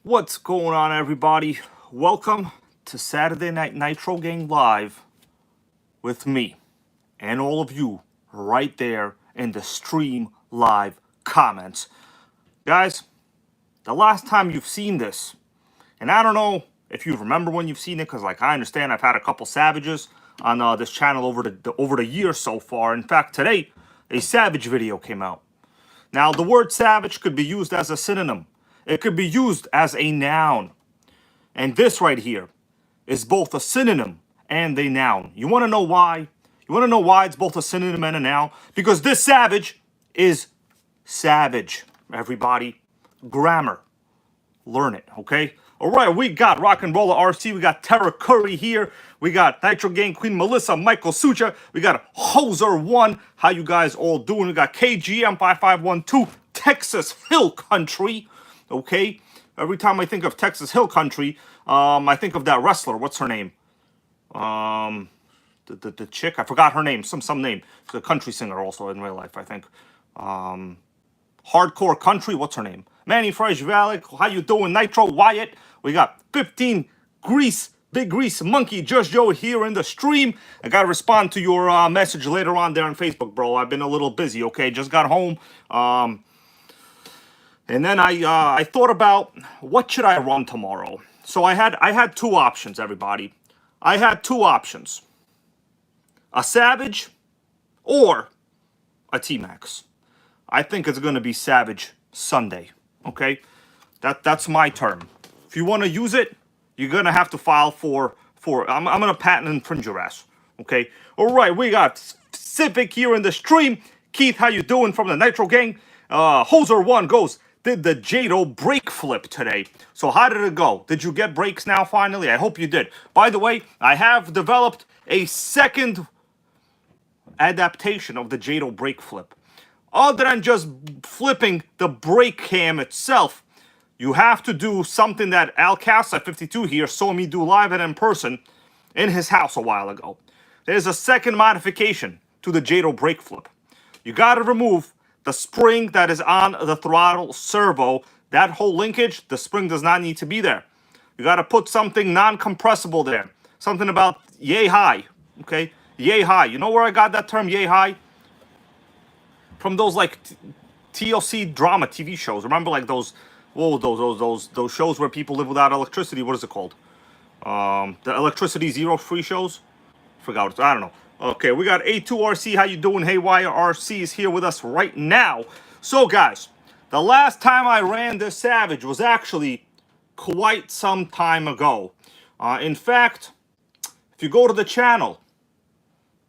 What's going on, everybody? Welcome to Saturday Night Nitro Gang Live with me and all of you right there in the stream live comments. Guys, the last time you've seen this, and I don't know if you remember when you've seen it, because like I understand I've had a couple Savages on this channel over the year so far. In fact, today a Savage video came out. Now, the word Savage could be used as a synonym. It could be used as a noun. And this right here is both a synonym and a noun. You want to know why? You want to know why it's both a synonym and a noun? Because this Savage is savage, everybody. Grammar. Learn it, okay? All right, we got Rock and Roller RC. We got Tara Curry here. We got Nitro Gang Queen Melissa, Michael Sucha. We got Hoser1. How you guys all doing? We got KGM 5512, Texas Hill Country. Okay, every time I think of Texas Hill Country, I think of that wrestler. What's her name? The chick. I forgot her name. Some name. She's a country singer also in real life, I think. Hardcore Country. What's her name? Manny Fresh Valley. How you doing? Nitro Wyatt. We got 15 Grease. Big Grease Monkey, Just Joe here in the stream. I gotta respond to your message later on there on Facebook, bro. I've been a little busy. Okay, just got home. And then I thought about what should I run tomorrow. So I had two options, everybody. I had two options: a Savage or a T-Max. I think it's gonna be Savage Sunday. Okay, that's my term. If you want to use it, you're gonna have to file for. I'm gonna patent infringe your ass. Okay. All right. We got Civic here in the stream. Keith, how you doing from the Nitro Gang? Hoser1 goes. Did the Jado brake flip today. So how did it go? Did you get brakes now finally? I hope you did. By the way, I have developed a second adaptation of the Jado brake flip. Other than just flipping the brake cam itself, you have to do something that Al Casa 52 here saw me do live and in person in his house a while ago. There's a second modification to the Jado brake flip. You got to remove the spring that is on the throttle servo. That whole linkage, the spring does not need to be there. You got to put something non-compressible there. Something about yay high, okay? Yay high. You know where I got that term, yay high? From those like TLC drama TV shows. Remember like those, those shows where people live without electricity. What is it called? The Electricity Zero free shows? Forgot. I don't know. Okay, we got A2RC. How you doing? Haywire RC is here with us right now. So, guys, the last time I ran this Savage was actually quite some time ago. In fact, if you go to the channel,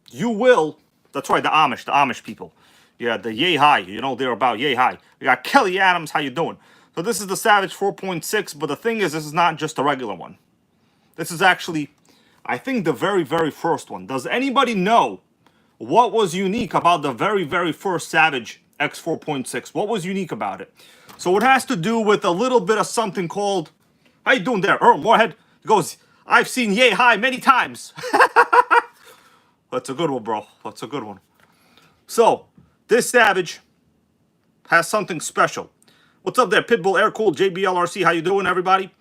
you will. That's right, the Amish people. Yeah, the yay high. You know they're about yay high. We got Kelly Adams. How you doing? So this is the Savage 4.6, but the thing is, this is not just a regular one. This is actually, I think, the very, very first one. Does anybody know what was unique about the very, very first Savage X4.6? What was unique about it? So it has to do with a little bit of something called, how you doing there? Earl Moorhead goes, I've seen yay high many times. That's a good one, bro. That's a good one. So, this Savage has something special. What's up there, Pitbull Air Cool, JBLRC? How you doing, everybody?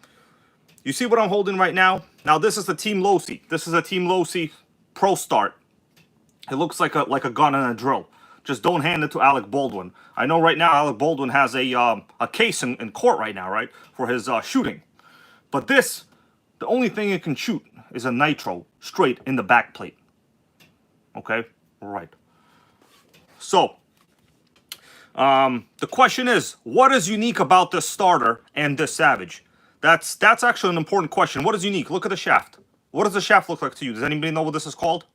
You see what I'm holding right now? Now, this is the Team Losi. This is a Team Losi Pro Start. It looks like a gun and a drill. Just don't hand it to Alec Baldwin. I know right now Alec Baldwin has a case in court right now, right, for his shooting. But this, the only thing it can shoot is a nitro straight in the back plate. Okay? All right. So, the question is, what is unique about this starter and this Savage? That's actually an important question. What is unique? Look at the shaft. What does the shaft look like to you? Does anybody know what this is called?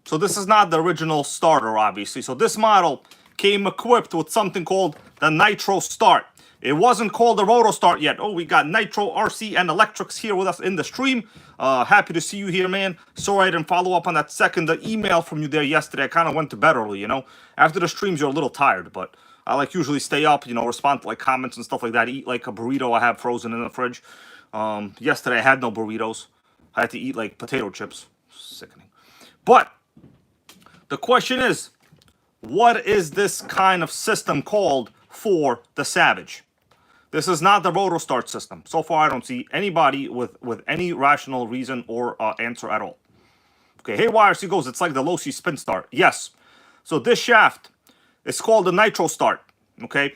So this is not the original starter, obviously. So this model came equipped with something called the Nitro Start. It wasn't called the Roto Start yet. Oh, we got Nitro, RC, and Electrics here with us in the stream. Happy to see you here, man. Sorry I didn't follow up on that second email from you there yesterday. I kind of went to bed early, you know. After the streams, you're a little tired, but I like usually stay up, you know, respond to like comments and stuff like that. Eat like a burrito I have frozen in the fridge. Yesterday I had no burritos. I had to eat like potato chips. Sickening. But the question is, what is this kind of system called for the Savage? This is not the rotor start system. So far, I don't see anybody with any rational reason or answer at all. Okay, Haywire, he goes, it's like the low C spin start. Yes. So this shaft is called the Nitro start. Okay.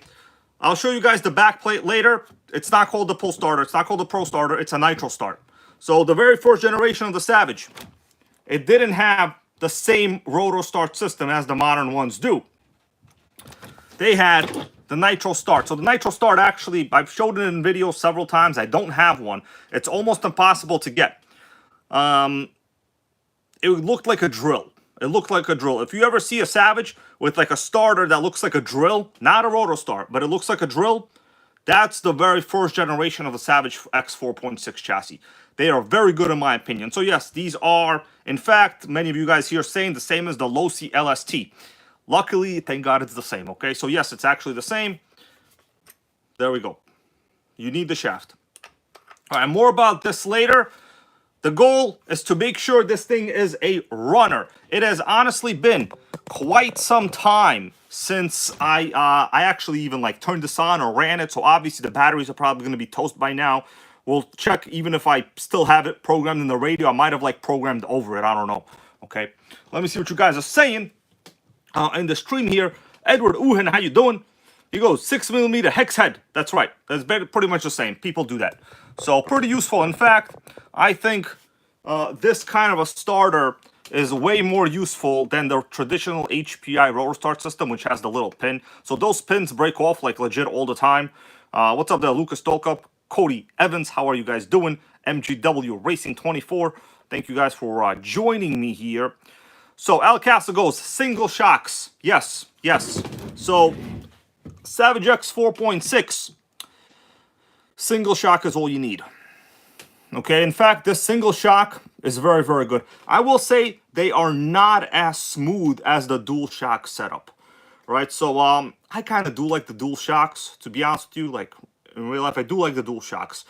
I'll show you guys the back plate later. It's not called the pull starter. It's not called the pro starter. It's a Nitro start. So the very first generation of the Savage, it didn't have the same rotor start system as the modern ones do. They had the Nitro start. So the Nitro start, actually, I've showed it in videos several times. I don't have one. It's almost impossible to get. It looked like a drill. It looked like a drill. If you ever see a Savage with like a starter that looks like a drill, not a rotor start, but it looks like a drill, that's the very first generation of the Savage X4.6 chassis. They are very good in my opinion. So yes, these are, in fact, many of you guys here saying the same as the low C LST. Luckily, thank God it's the same, okay? So yes, it's actually the same. There we go. You need the shaft. All right, more about this later. The goal is to make sure this thing is a runner. It has honestly been quite some time since I actually even like turned this on or ran it. So obviously the batteries are probably going to be toast by now. We'll check even if I still have it programmed in the radio. I might have like programmed over it. I don't know. Okay. Let me see what you guys are saying in the stream here. Edward Uhen, how you doing? He goes 6mm hex head. That's right. That's pretty much the same. People do that. So pretty useful. In fact, I think this kind of a starter is way more useful than the traditional HPI rotor start system, which has the little pin. So those pins break off like legit all the time. What's up there, Lucas Dolcup? Cody Evans, how are you guys doing? MGW Racing 24. Thank you guys for joining me here. So Al Castle goes single shocks. Yes, yes. So Savage X4.6. Single shock is all you need. Okay, in fact, this single shock is very, very good. I will say they are not as smooth as the dual shock setup, right? So I kind of do like the dual shocks, to be honest with you. Like in real life, I do like the dual shocks.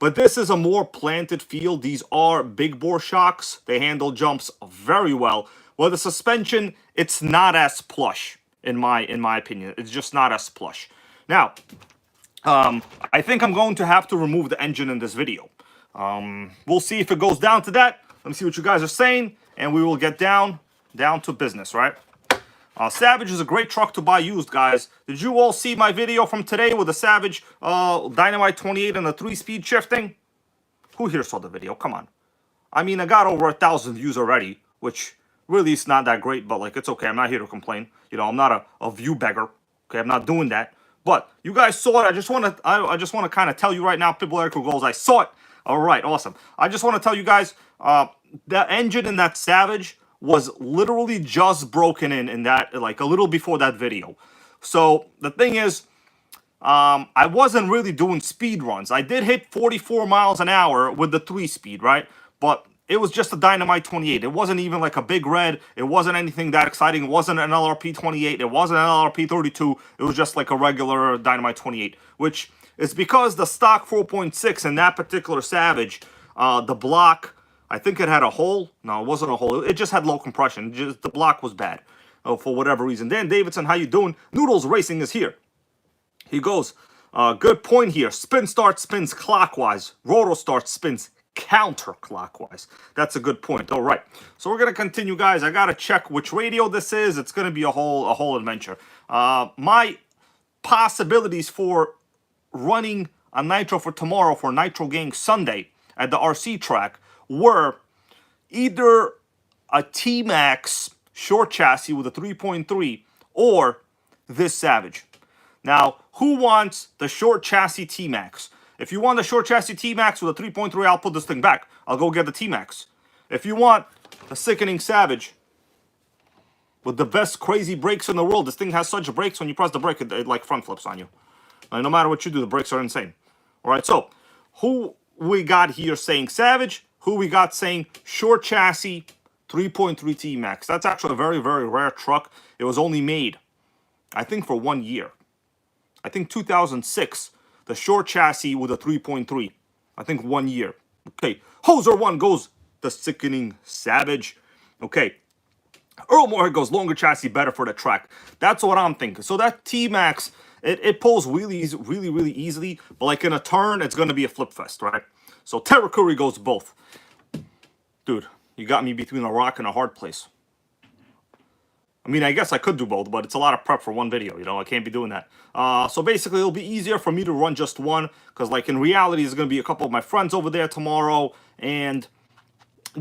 But this is a more planted feel. These are big bore shocks. They handle jumps very well. Well, the suspension, it's not as plush, in my opinion. It's just not as plush. Now, I think I'm going to have to remove the engine in this video. We'll see if it goes down to that. Let me see what you guys are saying, and we will get down to business, right? Savage is a great truck to buy used, guys. Did you all see my video from today with the Savage Dynamite 28 and the 3-speed shifting? Who here saw the video? Come on. I mean, I got over 1,000 views already, which really is not that great, but like it's okay. I'm not here to complain. You know, I'm not a view beggar. Okay, I'm not doing that. But you guys saw it. I just want to kind of tell you right now, Pitbull Eric goes, I saw it. All right, awesome. I just want to tell you guys, the engine in that Savage was literally just broken in that, like a little before that video. So the thing is, I wasn't really doing speed runs. I did hit 44 miles an hour with the 3-speed, right? But it was just a Dynamite 28. It wasn't even like a big red. It wasn't anything that exciting. It wasn't an LRP 28. It wasn't an LRP 32. It was just like a regular Dynamite 28, which is because the stock 4.6 in that particular Savage, the block, I think it had a hole. No, it wasn't a hole. It just had low compression. Just the block was bad for whatever reason. Dan Davidson, how you doing? Noodles Racing is here. He goes, good point here. Spin start spins clockwise. Rotor start spins counterclockwise. That's a good point. All right. So we're going to continue, guys. I got to check which radio this is. It's going to be a whole adventure. My possibilities for running a Nitro for tomorrow for Nitro Gang Sunday at the RC track were either a T-Max short chassis with a 3.3 or this Savage. Now, who wants the short chassis T-Max? If you want the short chassis T-Max with a 3.3, I'll put this thing back. I'll go get the T-Max. If you want the sickening Savage with the best crazy brakes in the world, this thing has such brakes, when you press the brake, it like front flips on you. Like, no matter what you do, the brakes are insane. All right, so who we got here saying Savage? Who we got saying short chassis 3.3 T-Max? That's actually a very, very rare truck. It was only made, I think, for 1 year. I think 2006, the short chassis with a 3.3. I think 1 year. Okay, Hoser 1 goes the sickening Savage. Okay, Earl Moorhead goes longer chassis, better for the track. That's what I'm thinking. So that T-Max, it pulls wheelies really easily, but like in a turn, it's going to be a flip fest, right? So Terra Curry goes both. Dude, you got me between a rock and a hard place. I mean, I guess I could do both, but it's a lot of prep for one video, you know? I can't be doing that. So basically, it'll be easier for me to run just one, because like in reality, there's going to be a couple of my friends over there tomorrow, and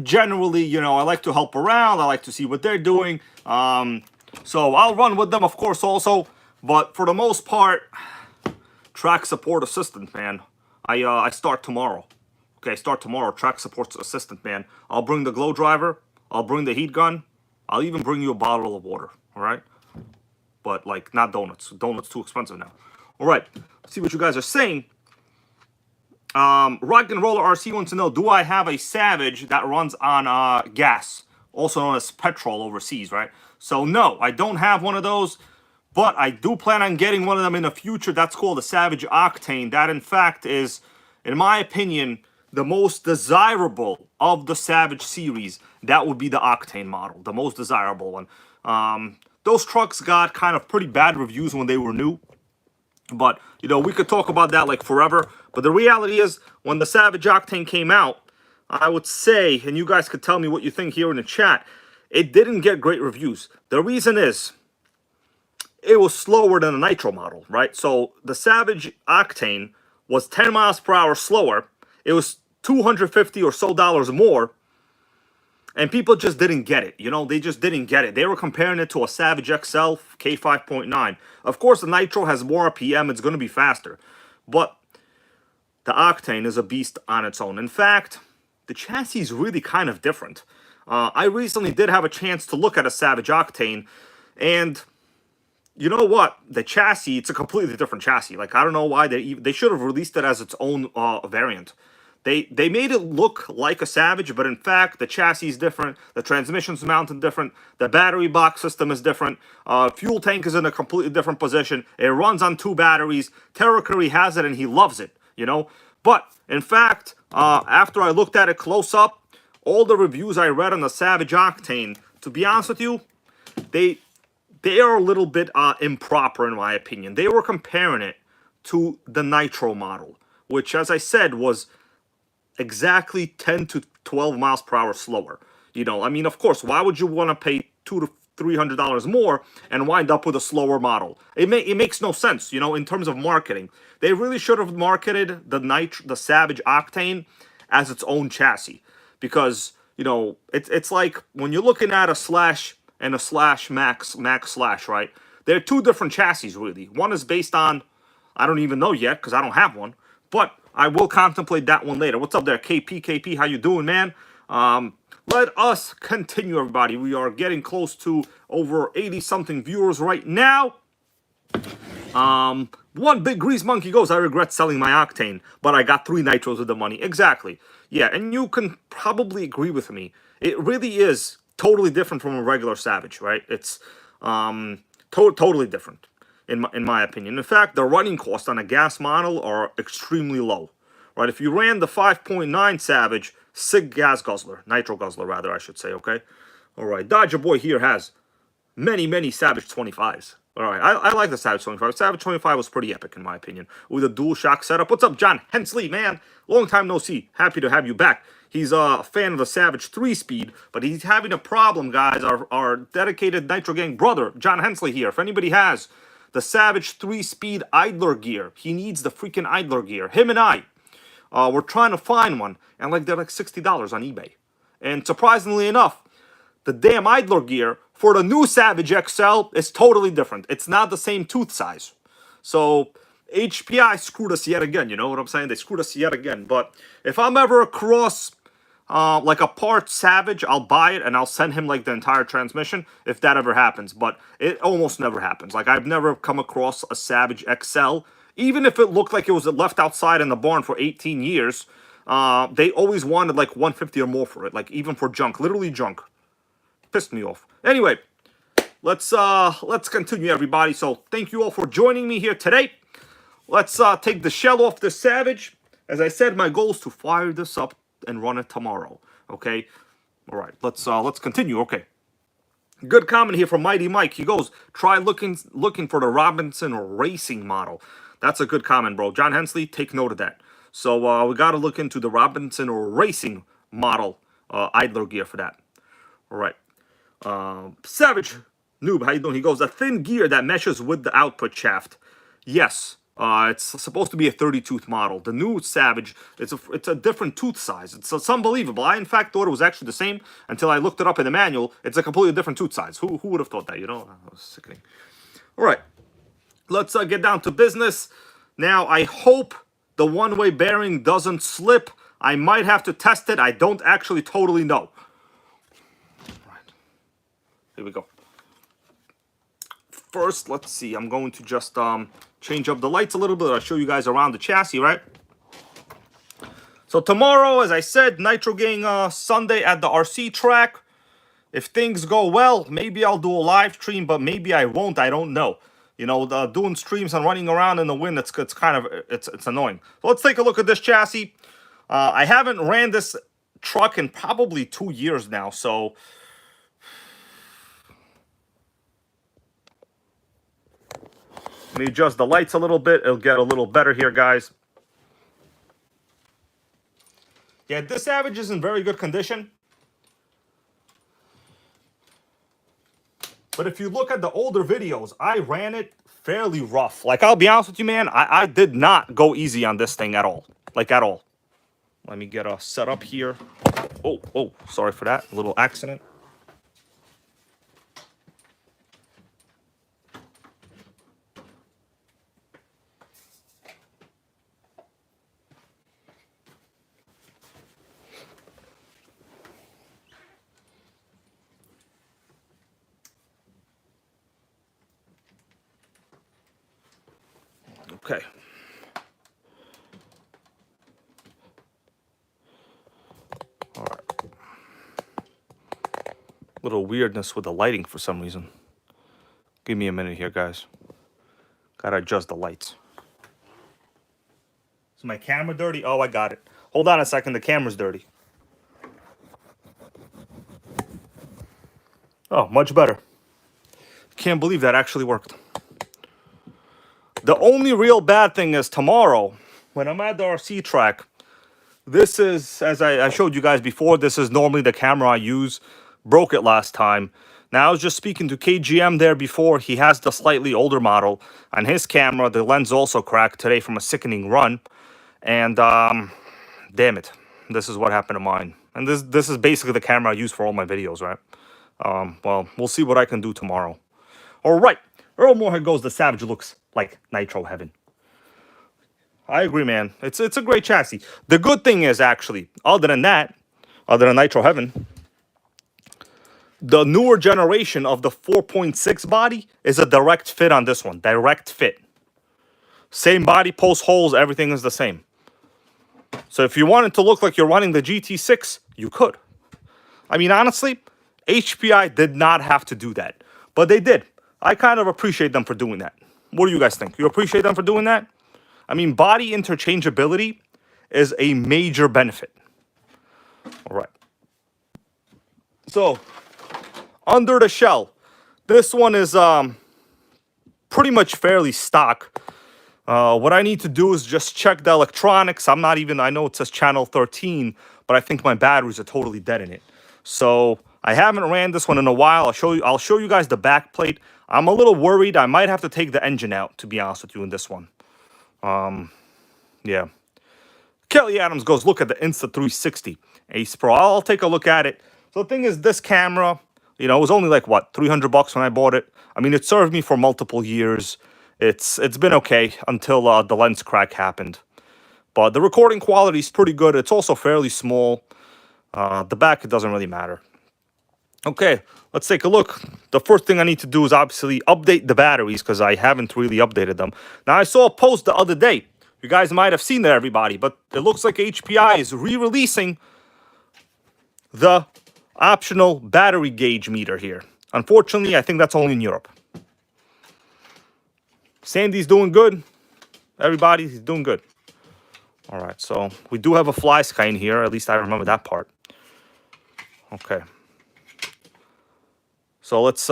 generally, you know, I like to help around. I like to see what they're doing. So I'll run with them, of course, also. But for the most part, track support assistant, man. I start tomorrow. Okay, start tomorrow. Track support assistant, man. I'll bring the glow driver. I'll bring the heat gun. I'll even bring you a bottle of water. All right? But like, not donuts. Donuts too expensive now. All right. Let's see what you guys are saying. Rock and Roller RC wants to know, do I have a Savage that runs on gas, also known as petrol overseas, right? So no, I don't have one of those, but I do plan on getting one of them in the future. That's called the Savage Octane. That in fact is, in my opinion, the most desirable of the Savage series. That would be the Octane model, the most desirable one. Those trucks got kind of pretty bad reviews when they were new. But, you know, we could talk about that like forever. But the reality is, when the Savage Octane came out, I would say, and you guys could tell me what you think here in the chat, it didn't get great reviews. The reason is, it was slower than the Nitro model, right? So the Savage Octane was 10 miles per hour slower. It was $250 or so more. And people just didn't get it, you know, they just didn't get it. They were comparing it to a Savage XL K5.9. Of course, the Nitro has more RPM, it's going to be faster. But the Octane is a beast on its own. In fact, the chassis is really kind of different. I recently did have a chance to look at a Savage Octane, and you know what? The chassis, it's a completely different chassis. Like, I don't know why they should have released it as its own variant. They made it look like a Savage, but in fact, the chassis is different. The transmission's mounted different. The battery box system is different. Fuel tank is in a completely different position. It runs on 2 batteries. Terra Curry has it, and he loves it, you know? But, in fact, after I looked at it close up, all the reviews I read on the Savage Octane, to be honest with you, they are a little bit improper, in my opinion. They were comparing it to the Nitro model, which, as I said, was exactly 10 to 12 miles per hour slower. You know, I mean, of course, why would you want to pay $200 to $300 more and wind up with a slower model? It makes no sense, you know, in terms of marketing. They really should have marketed the Savage Octane as its own chassis, because, you know, it's like when you're looking at a Slash and a Slash Max Slash, right? They're 2 different chassis, really. One is based on, I don't even know yet because I don't have one, but I will contemplate that one later. What's up there, KP? How you doing, man? Let us continue, everybody. We are getting close to over 80-something viewers right now. One big grease monkey goes, I regret selling my Octane, but I got 3 Nitros with the money. Exactly. Yeah, and you can probably agree with me. It really is totally different from a regular Savage, right? It's totally different. In my opinion. In fact, the running costs on a gas model are extremely low, right? If you ran the 5.9 Savage, SIG gas guzzler, nitro guzzler rather, I should say, okay? All right, Dodger Boy here has many Savage 25s. All right, I like the Savage 25. Savage 25 was pretty epic in my opinion, with a dual shock setup. What's up, John Hensley, man? Long time no see. Happy to have you back. He's a fan of the Savage 3-speed, but he's having a problem, guys. Our dedicated Nitro Gang brother, John Hensley here. If anybody has the Savage 3-speed idler gear, he needs the freaking idler gear. Him and I, we're trying to find one, and like they're like $60 on eBay. And surprisingly enough, the damn idler gear for the new Savage XL is totally different. It's not the same tooth size. So HPI screwed us yet again. You know what I'm saying? They screwed us yet again. But if I'm ever across like a part Savage, I'll buy it and I'll send him like the entire transmission if that ever happens. But it almost never happens. Like, I've never come across a Savage XL, even if it looked like it was left outside in the barn for 18 years. They always wanted like $150 or more for it, like even for junk, literally junk. Pissed me off. Anyway, let's continue, everybody. So thank you all for joining me here today. Let's take the shell off the Savage. As I said, my goal is to fire this up and run it tomorrow. Okay, all right. Let's continue. Okay, Good comment here from Mighty Mike. He goes, try looking for the Robinson Racing model. That's a good comment, bro. John Hensley, take note of that. So we got to look into the Robinson Racing model idler gear for that. All right. Savage Noob, how you doing? He goes, a thin gear that meshes with the output shaft. Yes. It's supposed to be a 30-tooth model. The new Savage, it's a different tooth size. It's unbelievable. I, in fact, thought it was actually the same until I looked it up in the manual. It's a completely different tooth size. Who would have thought that, you know? That was sickening. All right. Let's get down to business. Now, I hope the one-way bearing doesn't slip. I might have to test it. I don't actually totally know. All right. Here we go. First, let's see. I'm going to just change up the lights a little bit. I'll show you guys around the chassis, right? So tomorrow, as I said, Nitro Gang Sunday at the RC track. If things go well, maybe I'll do a live stream, but maybe I won't. I don't know. You know, doing streams and running around in the wind, it's kind of it's annoying. So let's take a look at this chassis. I haven't ran this truck in probably 2 years now, so let me adjust the lights a little bit. It'll get a little better here, guys. Yeah, this Savage is in very good condition. But if you look at the older videos, I ran it fairly rough. Like, I'll be honest with you, man, I did not go easy on this thing at all. Like, at all. Let me get set up here. Oh, sorry for that. A little accident. Okay. All right. Little weirdness with the lighting for some reason. Give me a minute here, guys. Gotta adjust the lights. Is my camera dirty? Oh, I got it. Hold on a second. The camera's dirty. Oh, much better. Can't believe that actually worked. The only real bad thing is tomorrow, when I'm at the RC track, this is, as I showed you guys before, this is normally the camera I use. Broke it last time. Now, I was just speaking to KGM there before. He has the slightly older model. On his camera, the lens also cracked today from a sickening run. And, damn it. This is what happened to mine. And this is basically the camera I use for all my videos, right? Well, we'll see what I can do tomorrow. All right. Earl Moorhead goes, the Savage looks like Nitro Heaven. I agree, man. It's a great chassis. The good thing is, actually, other than Nitro Heaven, the newer generation of the 4.6 body is a direct fit on this one. Direct fit. Same body, post holes, everything is the same. So if you wanted to look like you're running the GT6, you could. I mean, honestly, HPI did not have to do that. But they did. I kind of appreciate them for doing that. What do you guys think? You appreciate them for doing that? I mean, body interchangeability is a major benefit. All right. So, under the shell, this one is pretty much fairly stock. What I need to do is just check the electronics. I know it says channel 13, but I think my batteries are totally dead in it. So, I haven't ran this one in a while. I'll show you guys the back plate. I'm a little worried. I might have to take the engine out, to be honest with you, in this one. Yeah. Kelly Adams goes, look at the Insta360 Ace Pro. I'll take a look at it. So the thing is, this camera, you know, it was only like, what, $300 when I bought it. I mean, it served me for multiple years. It's been okay until the lens crack happened. But the recording quality is pretty good. It's also fairly small. The back, it doesn't really matter. Okay, let's take a look. The first thing I need to do is obviously update the batteries because I haven't really updated them. Now, I saw a post the other day. You guys might have seen that, everybody, but it looks like HPI is re-releasing the optional battery gauge meter here. Unfortunately, I think that's only in Europe. Sandy's doing good. Everybody's doing good. All right, so we do have a fly sky in here. At least I remember that part. Okay. So let's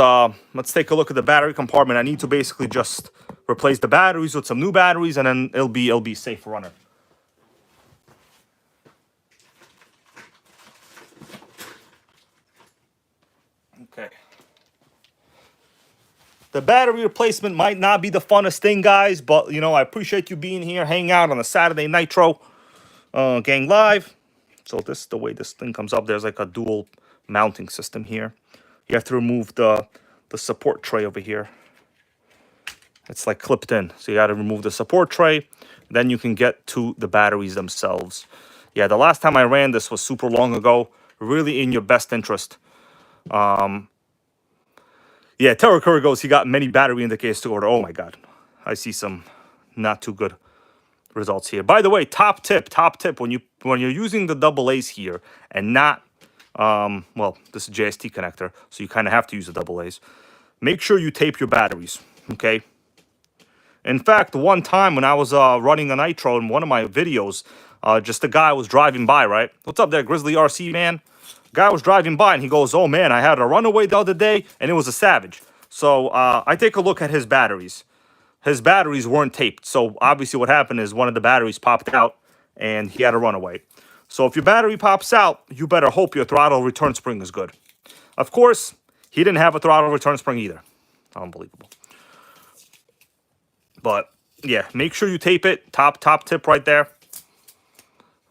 take a look at the battery compartment. I need to basically just replace the batteries with some new batteries, and then it'll be safe for running. Okay. The battery replacement might not be the funnest thing, guys, but you know, I appreciate you being here, hanging out on a Saturday Nitro Gang Live. So this is the way this thing comes up. There's like a dual mounting system here. You have to remove the support tray over here. It's like clipped in. So you got to remove the support tray. Then you can get to the batteries themselves. Yeah, the last time I ran this was super long ago. Really in your best interest. Yeah, Terra Curry goes, he got many battery indicators to order. Oh my God. I see some not too good results here. By the way, top tip, when you're using the double A's here and not, well, this is JST connector, so you kind of have to use the double A's. Make sure you tape your batteries, okay? In fact, one time when I was running a Nitro in one of my videos, just a guy was driving by, right? What's up there, Grizzly RC, man? Guy was driving by and he goes, oh man, I had a runaway the other day and it was a Savage. So I take a look at his batteries. His batteries weren't taped. So obviously what happened is one of the batteries popped out and he had a runaway. So if your battery pops out, you better hope your throttle return spring is good. Of course, he didn't have a throttle return spring either. Unbelievable. But yeah, make sure you tape it. Top tip right there.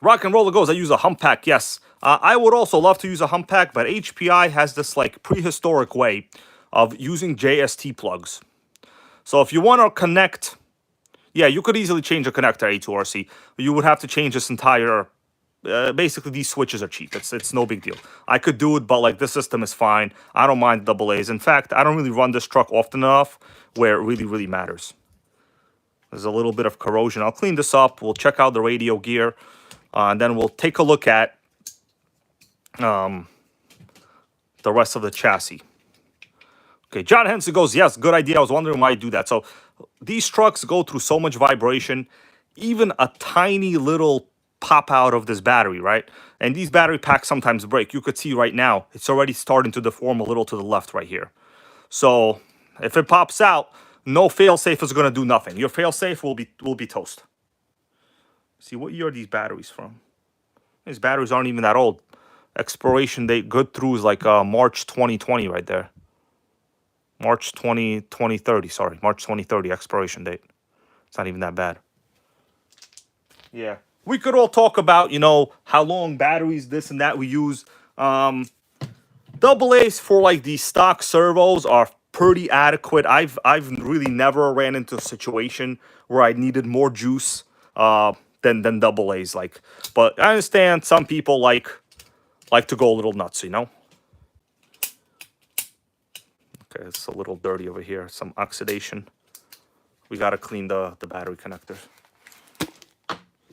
Rock and Roller goes, I use a hump pack. Yes. I would also love to use a hump pack, but HPI has this like prehistoric way of using JST plugs. So if you want to connect, yeah, you could easily change a connector A2RC. You would have to change this entire, basically these switches are cheap. It's no big deal. I could do it, but like this system is fine. I don't mind double A's. In fact, I don't really run this truck often enough where it really matters. There's a little bit of corrosion. I'll clean this up. We'll check out the radio gear. And then we'll take a look at the rest of the chassis. Okay, John Henson goes, yes, good idea. I was wondering why you do that. So these trucks go through so much vibration, even a tiny little pop out of this battery, right? And these battery packs sometimes break. You could see right now, it's already starting to deform a little to the left right here. So if it pops out, no fail-safe is going to do nothing. Your fail-safe will be toast. See, what year are these batteries from? These batteries aren't even that old. Expiration date good through is like March 2020 right there. March 2030, sorry. March 2030 expiration date. It's not even that bad. Yeah. We could all talk about, you know, how long batteries, this and that we use. Double A's for like these stock servos are pretty adequate. I've really never ran into a situation where I needed more juice than double A's. Like, but I understand some people like to go a little nuts, you know. Okay, it's a little dirty over here. Some oxidation. We gotta clean the battery connectors.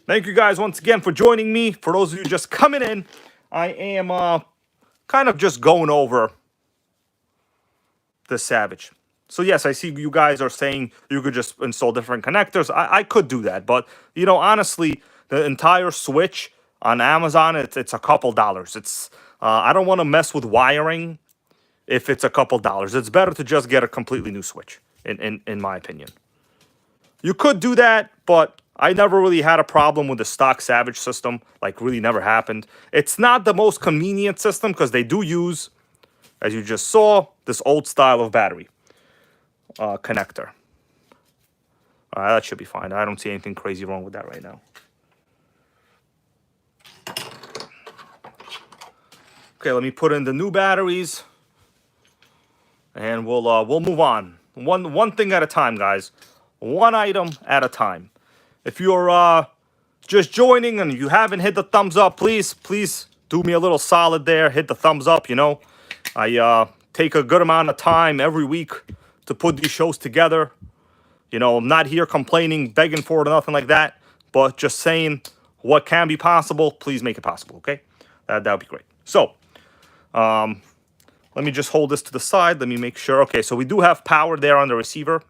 Thank you guys once again for joining me. For those of you just coming in, I am kind of just going over the Savage. So yes, I see you guys are saying you could just install different connectors. I could do that, but you know, honestly, the entire switch on Amazon, it's a couple dollars. It's I don't want to mess with wiring if it's a couple dollars. It's better to just get a completely new switch, in my opinion. You could do that, but I never really had a problem with the stock Savage system. Like, really never happened. It's not the most convenient system because they do use, as you just saw, this old style of battery connector. All right, that should be fine. I don't see anything crazy wrong with that right now. Okay, let me put in the new batteries, and we'll move on. One thing at a time, guys. One item at a time. If you're just joining and you haven't hit the thumbs up, please do me a little solid there. Hit the thumbs up, you know. I take a good amount of time every week to put these shows together. You know, I'm not here complaining, begging for it or nothing like that, but just saying what can be possible. Please make it possible, okay? That would be great. So, let me just hold this to the side. Let me make sure. Okay, so we do have power there on the receiver.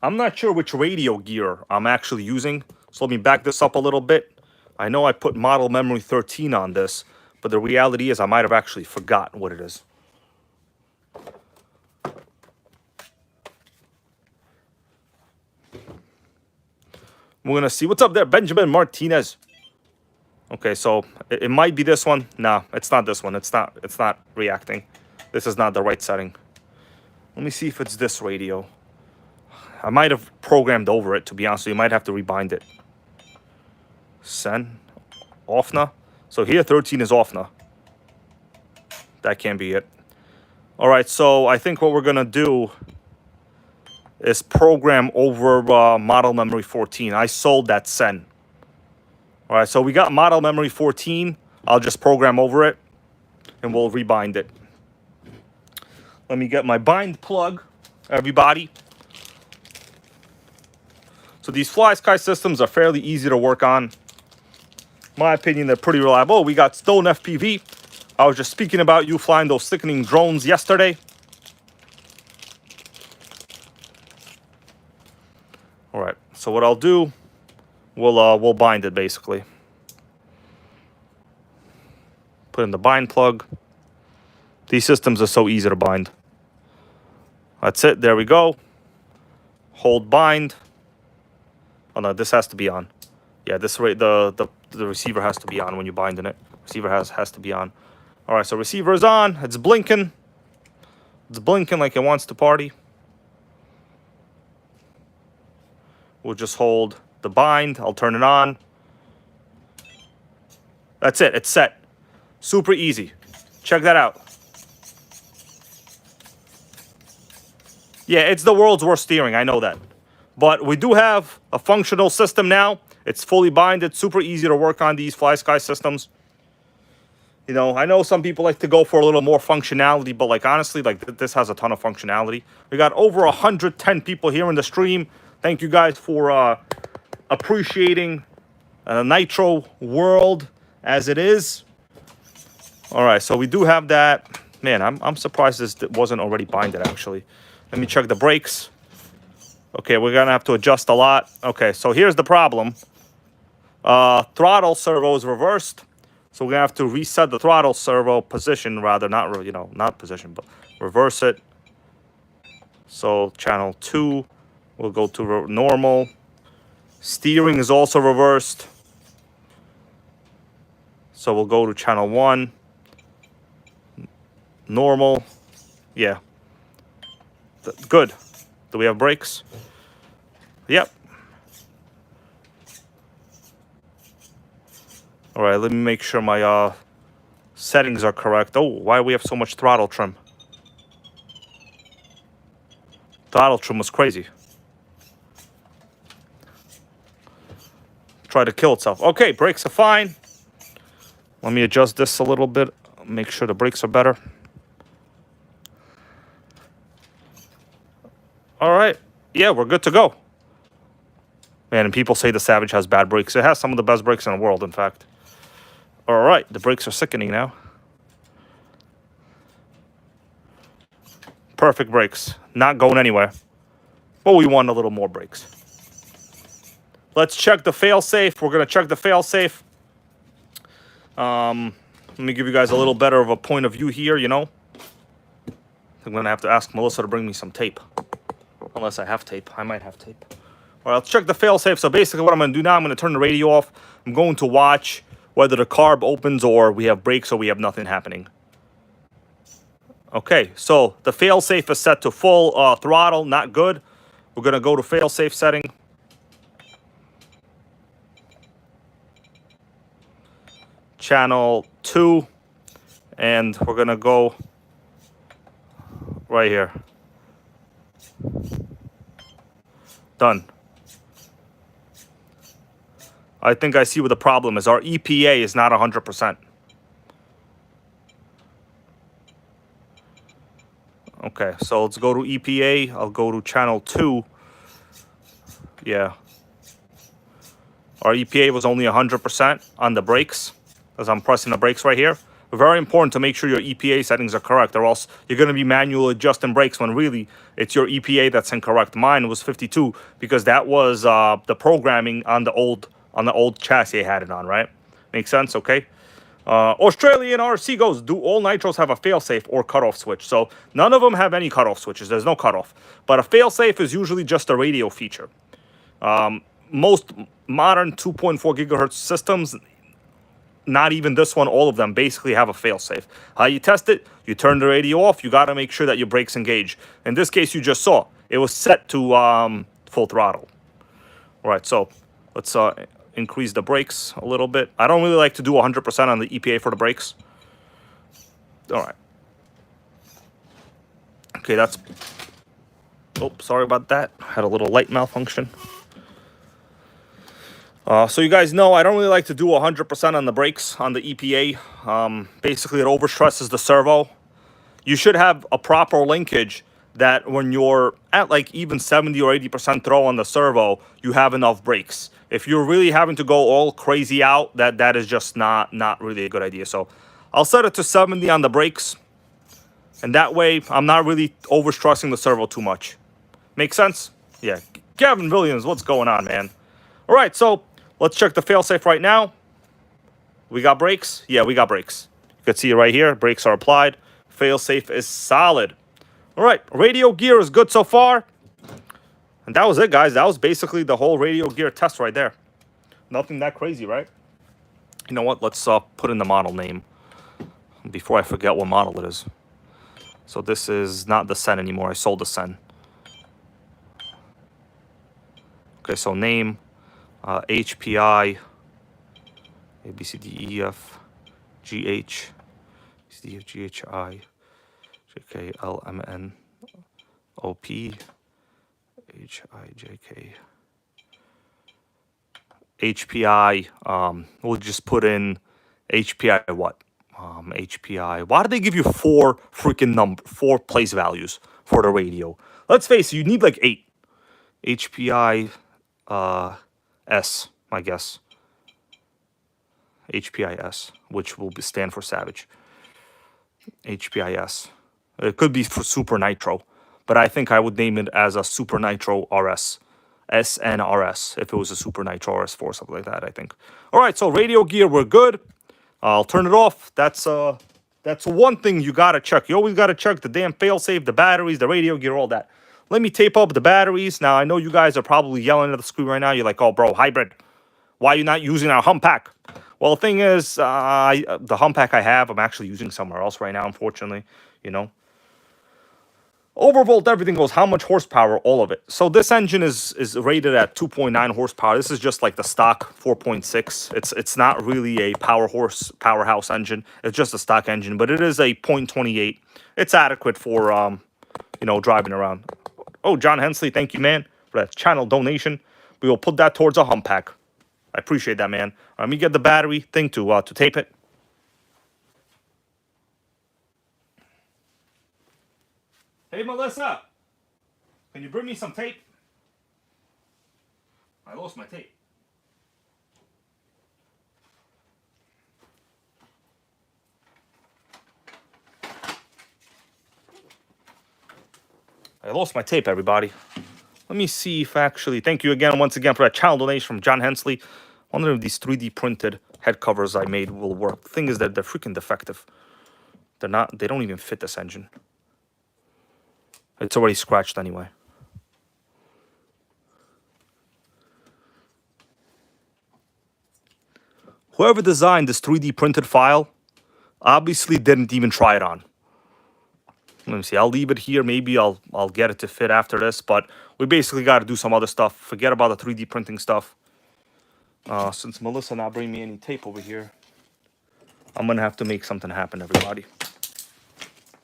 I'm not sure which radio gear I'm actually using, so let me back this up a little bit. I know I put model memory 13 on this, but the reality is I might have actually forgotten what it is. We're going to see. What's up there, Benjamin Martinez? Okay, so it might be this one. No, it's not this one. It's not reacting. This is not the right setting. Let me see if it's this radio. I might have programmed over it, to be honest. So you might have to rebind it. Send. Off now. So here 13 is off now. That can't be it. All right, so I think what we're going to do is program over model memory 14. I sold that send. All right, so we got model memory 14. I'll just program over it, and we'll rebind it. Let me get my bind plug, everybody. So these Fly Sky systems are fairly easy to work on. In my opinion, they're pretty reliable. We got Stone FPV. I was just speaking about you flying those sickening drones yesterday. All right, so what I'll do, we'll bind it basically. Put in the bind plug. These systems are so easy to bind. That's it. There we go. Hold bind. Oh no, this has to be on. Yeah, this rate the receiver has to be on when you're binding it. Receiver has to be on. All right, so receiver is on. It's blinking. It's blinking like it wants to party. We'll just hold the bind. I'll turn it on. That's it. It's set. Super easy. Check that out. Yeah, it's the world's worst steering. I know that. But we do have a functional system now. It's fully binded. Super easy to work on these Fly Sky systems. You know, I know some people like to go for a little more functionality, but like honestly, like this has a ton of functionality. We got over 110 people here in the stream. Thank you guys for appreciating the Nitro world as it is. All right, so we do have that. Man, I'm surprised this wasn't already binded actually. Let me check the brakes. Okay, we're gonna have to adjust a lot. Okay, so here's the problem. Throttle servo is reversed. So we're gonna have to reset the throttle servo position, rather not position, but reverse it. So channel 2 will go to normal. Steering is also reversed. So we'll go to channel 1. Normal. Yeah. Good. Do we have brakes? Yep. All right, let me make sure my settings are correct. Oh, why do we have so much throttle trim? Throttle trim was crazy. Try to kill itself. Okay, brakes are fine. Let me adjust this a little bit. Make sure the brakes are better. All right. Yeah, we're good to go. Man, and people say the Savage has bad brakes. It has some of the best brakes in the world, in fact. All right, the brakes are sickening now. Perfect brakes. Not going anywhere. But we want a little more brakes. Let's check the fail-safe. We're going to check the fail-safe. Let me give you guys a little better of a point of view here, you know. I'm going to have to ask Melissa to bring me some tape. Unless I have tape. I might have tape. All right, let's check the fail-safe. So basically what I'm going to do now, I'm going to turn the radio off. I'm going to watch whether the carb opens or we have brakes or we have nothing happening. Okay, so the fail-safe is set to full throttle, not good. We're going to go to fail-safe setting. Channel 2. And we're going to go right here. Done. I think I see what the problem is. Our EPA is not 100%. Okay, so let's go to EPA. I'll go to channel 2. Yeah. Our EPA was only 100% on the brakes, as I'm pressing the brakes right here. Very important to make sure your EPA settings are correct, or else you're going to be manually adjusting brakes when really it's your EPA that's incorrect. Mine was 52 because that was the programming on the old chassis I had it on, right? Makes sense, okay? Australian RC goes, do all Nitros have a failsafe or cutoff switch? So none of them have any cutoff switches. There's no cutoff. But a failsafe is usually just a radio feature. most modern 2.4 gigahertz systems, not even this one, all of them basically have a failsafe. How you test it? You turn the radio off. You got to make sure that your brakes engage. In this case, you just saw it was set to full throttle. All right, so let's increase the brakes a little bit. I don't really like to do 100% on the EPA for the brakes. All right. Okay, that's... Oh, sorry about that. Had a little light malfunction. So you guys know I don't really like to do 100% on the brakes on the EPA. Basically, it overstresses the servo. You should have a proper linkage that when you're at like even 70 or 80% throw on the servo, you have enough brakes. If you're really having to go all crazy out, that is just not really a good idea. So I'll set it to 70 on the brakes. And that way, I'm not really overstressing the servo too much. Make sense? Yeah. Gavin Williams, what's going on, man? All right, so let's check the failsafe right now. We got brakes? Yeah, we got brakes. You can see it right here. Brakes are applied. Failsafe is solid. All right, radio gear is good so far. And that was it, guys. That was basically the whole radio gear test right there. Nothing that crazy, right? You know what? Let's put in the model name before I forget what model it is. So this is not the Sen anymore. I sold the Sen. Okay, so name, HPI, A, B, C, D, E, F, G, H, C, D, F, G, H, I, J, K, L, M, N, O, P, H, I, J, K. HPI, we'll just put in HPI what? HPI. Why do they give you four place values for the radio? Let's face it, you need like 8. HPI S, I guess. HPIS, which will stand for Savage. HPIS. It could be for Super Nitro, but I think I would name it as a Super Nitro RS. SNRS, if it was a Super Nitro RS4, something like that, I think. All right, so radio gear, we're good. I'll turn it off. That's one thing you got to check. You always got to check the damn failsafe, the batteries, the radio gear, all that. Let me tape up the batteries. Now, I know you guys are probably yelling at the screen right now. You're like, oh, bro, hybrid. Why are you not using our hum pack? Well, the thing is, the hum pack I have, I'm actually using somewhere else right now, unfortunately, you know. Overvolt, everything goes. How much horsepower? All of it. So this engine is rated at 2.9 horsepower. This is just like the stock 4.6. It's not really a powerhouse engine. It's just a stock engine, but it is a 0.28. It's adequate for you know, driving around. Oh, John Hensley, thank you, man, for that channel donation. We will put that towards a hum pack. I appreciate that, man. Let me get the battery thing to tape it. Hey, Melissa, can you bring me some tape? I lost my tape. I lost my tape, everybody. Let me see if actually... Thank you again, once again, for that channel donation from John Hensley. I wonder if these 3D printed head covers I made will work. The thing is that they're freaking defective. They're not... They don't even fit this engine. It's already scratched anyway. Whoever designed this 3D printed file obviously didn't even try it on. Let me see. I'll leave it here. Maybe I'll get it to fit after this. But we basically got to do some other stuff. Forget about the 3D printing stuff. Since Melissa not bringing me any tape over here, I'm going to have to make something happen, everybody.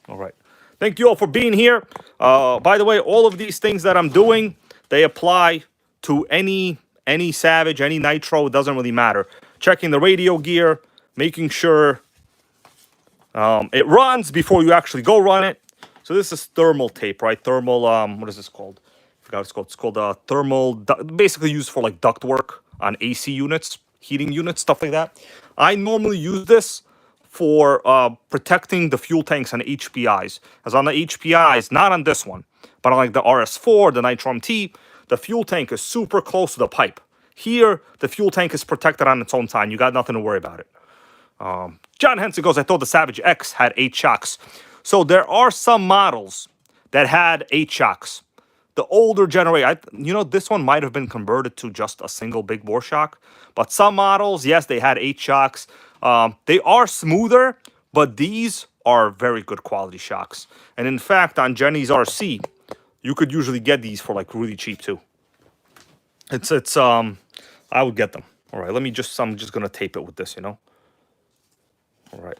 All right. Thank you all for being here. By the way, all of these things that I'm doing, they apply to any Savage, any Nitro. It doesn't really matter. Checking the radio gear, making sure it runs before you actually go run it. So this is thermal tape, right? Thermal, what is this called? I forgot what it's called. It's called thermal, basically used for like duct work on AC units, heating units, stuff like that. I normally use this for protecting the fuel tanks on HPIs. As on the HPIs, not on this one, but on like the RS4, the Nitro MT, the fuel tank is super close to the pipe. Here, the fuel tank is protected on its own time. You got nothing to worry about it. John Henson goes, I thought the Savage X had 8 shocks. So there are some models that had 8 shocks. the older generation, you know, this one might have been converted to just a single big bore shock. But some models, yes, they had 8 shocks. They are smoother, but these are very good quality shocks. And in fact, on Jenny's RC, you could usually get these for like really cheap too. I would get them. All right, I'm just gonna tape it with this, you know. All right.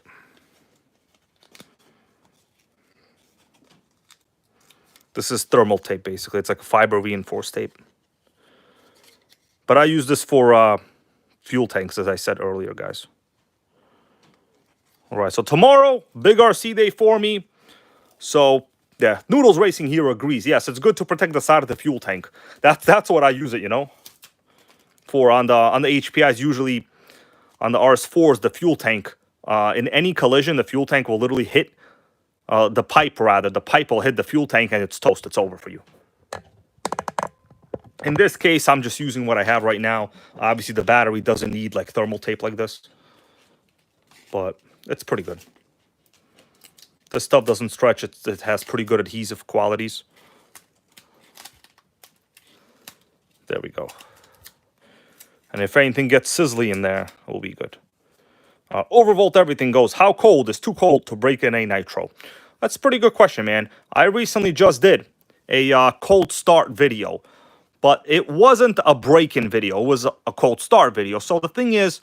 This is thermal tape, basically. It's like a fiber reinforced tape. But I use this for fuel tanks, as I said earlier, guys. All right, so tomorrow, big RC day for me. So, yeah, Noodles Racing here agrees. Yes, it's good to protect the side of the fuel tank. That's what I use it, you know, for on the HPIs. Usually, on the RS4s, the fuel tank, in any collision, the fuel tank will literally hit the pipe, rather. The pipe will hit the fuel tank and it's toast. It's over for you. In this case, I'm just using what I have right now. Obviously, the battery doesn't need like thermal tape like this, but it's pretty good. This stuff doesn't stretch. It has pretty good adhesive qualities. There we go. And if anything gets sizzly in there, it will be good. Overvolt everything goes. How cold is too cold to break in a nitro? That's a pretty good question, man. I recently just did a cold start video. But it wasn't a break-in video. It was a cold start video. So the thing is,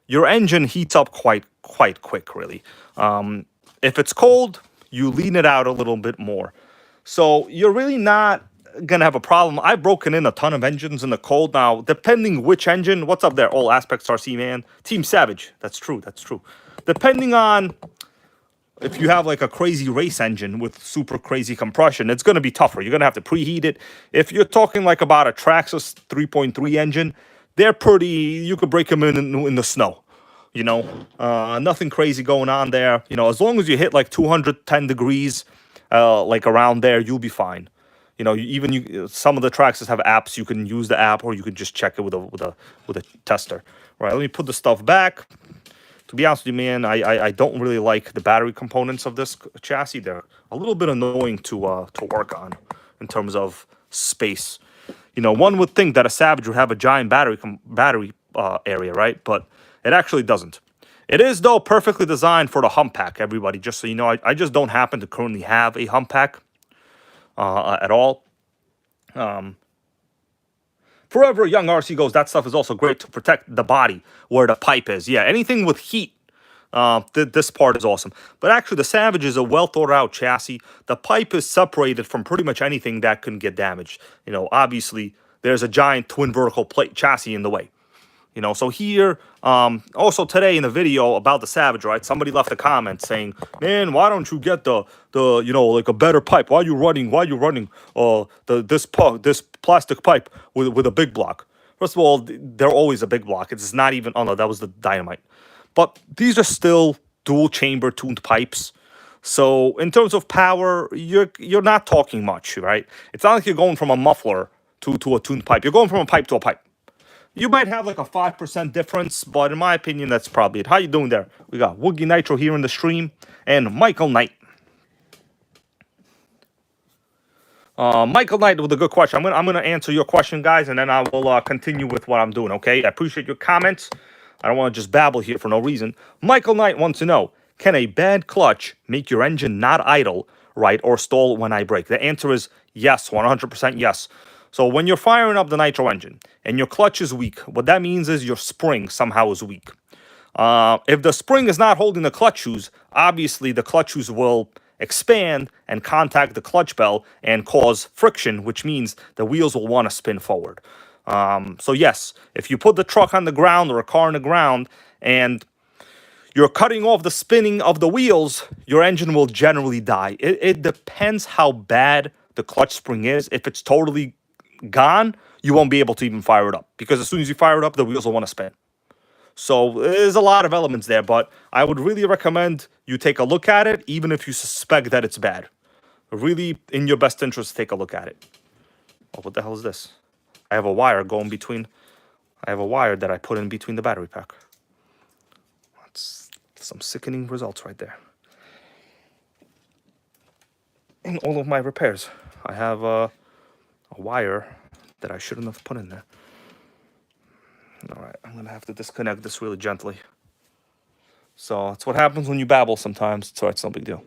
your engine heats up quite quick, really. If it's cold, you lean it out a little bit more. So you're really not going to have a problem. I've broken in a ton of engines in the cold. Now, depending which engine, what's up there? All Aspects RC, man. Team Savage. That's true. That's true. Depending on if you have like a crazy race engine with super crazy compression, it's going to be tougher. You're going to have to preheat it. If you're talking like about a Traxxas 3.3 engine, they're pretty, you could break them in the snow, you know. Nothing crazy going on there. You know, as long as you hit like 210 degrees, like around there, you'll be fine. You know, some of the Traxxas have apps. You can use the app or you can just check it with a tester. All right, let me put the stuff back. To be honest with you, man, I don't really like the battery components of this chassis. They're a little bit annoying to work on in terms of space. You know, one would think that a Savage would have a giant battery area, right? But it actually doesn't. It is, though, perfectly designed for the hump pack, everybody. Just so you know, I just don't happen to currently have a hump pack at all. Forever Young RC goes, that stuff is also great to protect the body where the pipe is. Yeah, anything with heat, this part is awesome. But actually, the Savage is a well thought out chassis. The pipe is separated from pretty much anything that can get damaged. You know, obviously, there's a giant twin vertical plate chassis in the way. You know, so here, also today in the video about the Savage, right? Somebody left a comment saying, "Man, why don't you get the you know, like a better pipe? Why are you running this plastic pipe with a big block?" First of all, they're always a big block. It's not even. Oh no, that was the Dynamite. But these are still dual chamber tuned pipes. So in terms of power, you're not talking much, right? It's not like you're going from a muffler to a tuned pipe. You're going from a pipe to a pipe. You might have like a 5% difference, but in my opinion, that's probably it. How you doing there? We got Woogie Nitro here in the stream, and Michael Knight. Michael Knight with a good question. I'm gonna answer your question, guys, and then I will continue with what I'm doing, okay? I appreciate your comments. I don't want to just babble here for no reason. Michael Knight wants to know, can a bad clutch make your engine not idle, right, or stall when I brake? The answer is yes, 100% yes. So when you're firing up the nitro engine and your clutch is weak, what that means is your spring somehow is weak. If the spring is not holding the clutch shoes, obviously the clutch shoes will expand and contact the clutch bell and cause friction, which means the wheels will want to spin forward. So yes, if you put the truck on the ground or a car on the ground and you're cutting off the spinning of the wheels, your engine will generally die. It depends how bad the clutch spring is. If it's totally gone, you won't be able to even fire it up, because as soon as you fire it up, the wheels will want to spin. So there's a lot of elements there, but I would really recommend you take a look at it, even if you suspect that it's bad. Really, in your best interest, take a look at it. Oh, what the hell is this? I have a wire going between. I have a wire that I put in between the battery pack. That's some sickening results right there. In all of my repairs, I have a wire that I shouldn't have put in there. All right, I'm gonna have to disconnect this really gently. So that's what happens when you babble sometimes. So it's no big deal.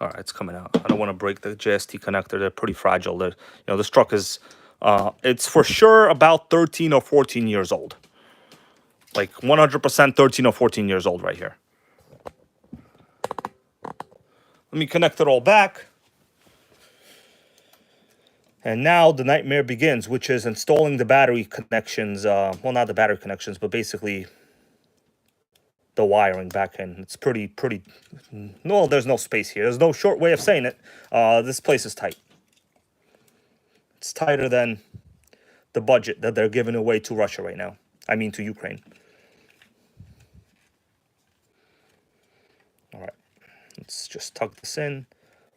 All right, it's coming out. I don't want to break the JST connector. They're pretty fragile. They're, this truck is, it's for sure about 13 or 14 years old. Like 100% 13 or 14 years old right here. Let me connect it all back. And now the nightmare begins, which is installing the battery connections. Well, not the battery connections, but basically the wiring back in. It's pretty, no, there's no space here. There's no short way of saying it. This place is tight. It's tighter than the budget that they're giving away to Russia right now. I mean, to Ukraine. All right, let's just tuck this in.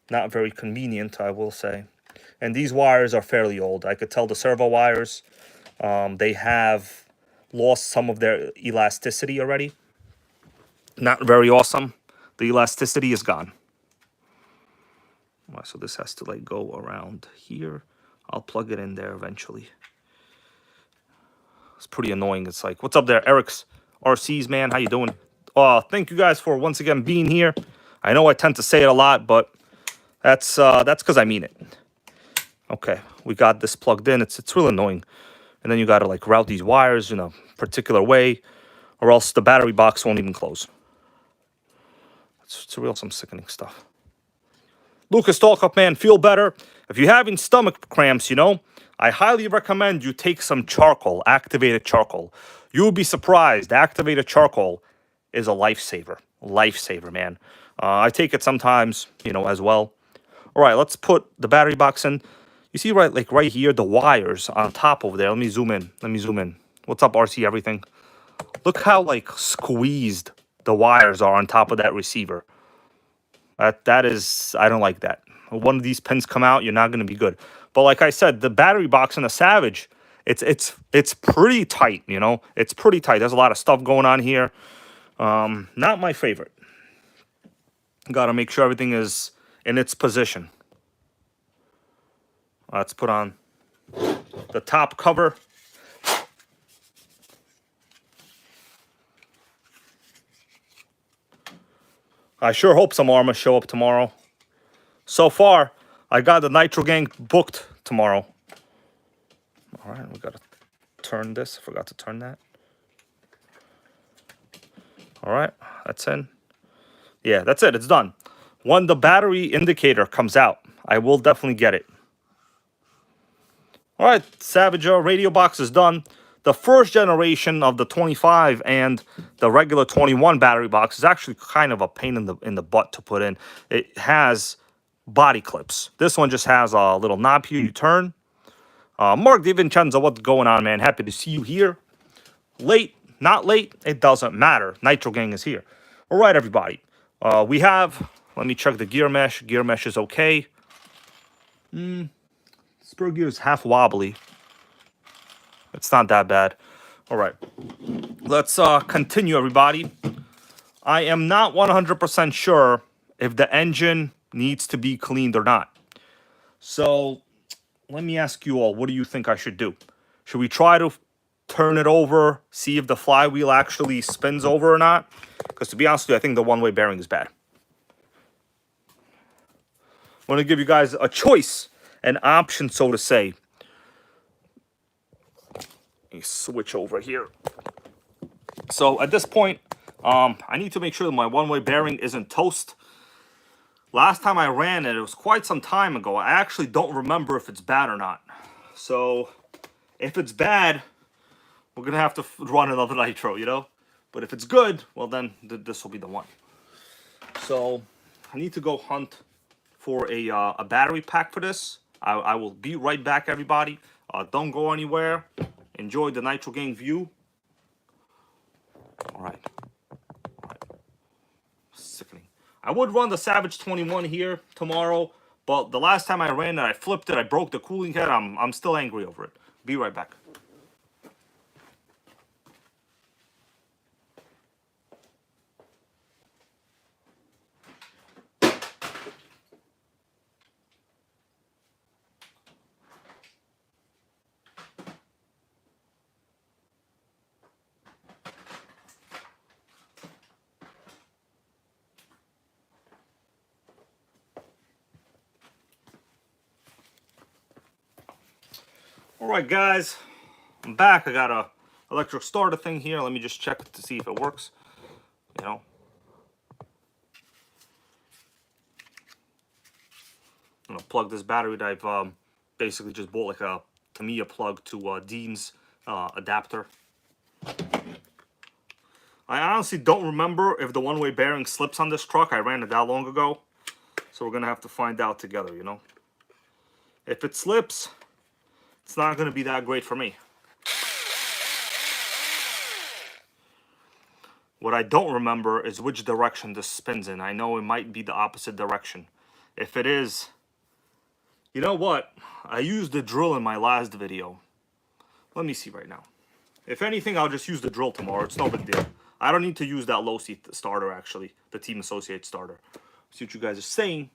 Not very convenient, I will say. And these wires are fairly old. I could tell the servo wires, they have lost some of their elasticity already. Not very awesome. The elasticity is gone. All right, so this has to like go around here. I'll plug it in there eventually. It's pretty annoying. It's like, what's up there, Eric's RCs, man? How you doing? Thank you guys for once again being here. I know I tend to say it a lot, but that's because I mean it. Okay, we got this plugged in. It's real annoying. And then you got to like route these wires in a particular way, or else the battery box won't even close. It's real some sickening stuff. Lucas Talkup, man, feel better. If you're having stomach cramps, I highly recommend you take some charcoal, activated charcoal. You'll be surprised. Activated charcoal is a lifesaver. Lifesaver, man. I take it sometimes, as well. All right, let's put the battery box in. You see right here, the wires on top over there. Let me zoom in. What's up, RC everything? Look how squeezed the wires are on top of that receiver. That is, I don't like that. One of these pins come out, you're not going to be good. But like I said, the battery box in the Savage, it's pretty tight, It's pretty tight. There's a lot of stuff going on here. Not my favorite. Got to make sure everything is in its position. Let's put on the top cover. I sure hope some Arma show up tomorrow. So far, I got the Nitro Gang booked tomorrow. All right, we got to turn this. I forgot to turn that. All right, that's in. Yeah, that's it. It's done. When the battery indicator comes out, I will definitely get it. All right, Savage radio box is done. The first generation of the 25 and the regular 21 battery box is actually kind of a pain in the butt to put in. It has body clips. This one just has a little knob here you turn. Mark DiVincenzo, what's going on, man? Happy to see you here. Late, not late, it doesn't matter. Nitro Gang is here. All right, everybody. We have, let me check the gear mesh. Gear mesh is okay. Spur gear is half wobbly. It's not that bad. All right. Let's continue, everybody. I am not 100% sure if the engine needs to be cleaned or not. So let me ask you all, what do you think I should do? Should we try to turn it over, see if the flywheel actually spins over or not? Because to be honest with you, I think the one-way bearing is bad. I'm going to give you guys a choice, an option, so to say. Let me switch over here. So at this point, I need to make sure that my one-way bearing isn't toast. Last time I ran it, it was quite some time ago. I actually don't remember if it's bad or not. So if it's bad, we're going to have to run another nitro, But if it's good, well then this will be the one. So I need to go hunt for a battery pack for this. I will be right back, everybody. Don't go anywhere. Enjoy the Nitro Gang view. All right. Sickening. I would run the Savage 21 here tomorrow, but the last time I ran it, I flipped it. I broke the cooling head. I'm still angry over it. Be right back. All right, guys, I'm back. I got a electric starter thing here. Let me just check to see if it works. You know, I'm gonna plug this battery that I've basically just bought like a Tamiya plug to Dean's adapter. I honestly don't remember if the one-way bearing slips on this truck. I ran it that long ago, so we're gonna have to find out together. You know, if it slips, it's not gonna be that great for me. What I don't remember is which direction this spins in. I know it might be the opposite direction. If it is, you know what? I used the drill in my last video. Let me see right now. If anything, I'll just use the drill tomorrow. It's no big deal. I don't need to use that low seat starter, actually. The Team Associate starter. See what you guys are saying.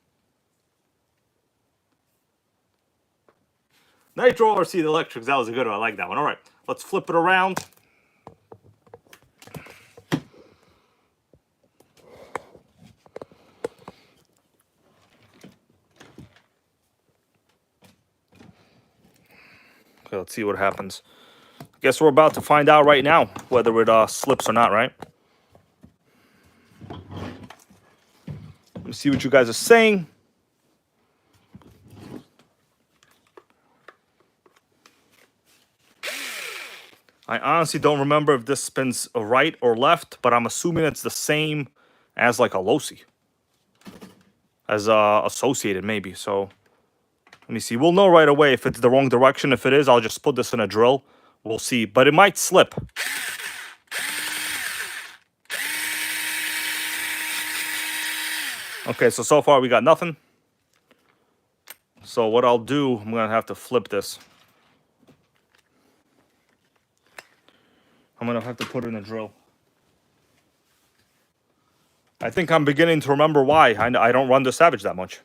Nitro RC the electrics. That was a good one. I like that one. All right. Let's flip it around. Okay, let's see what happens. Guess we're about to find out right now whether it slips or not, right? Let me see what you guys are saying. I honestly don't remember if this spins right or left, but I'm assuming it's the same as like a Losi. As associated, maybe. So, let me see. We'll know right away if it's the wrong direction. If it is, I'll just put this in a drill. We'll see. But it might slip. Okay, so far we got nothing. So what I'll do, I'm going to have to flip this. I'm going to have to put it in a drill. I think I'm beginning to remember why I don't run the Savage that much.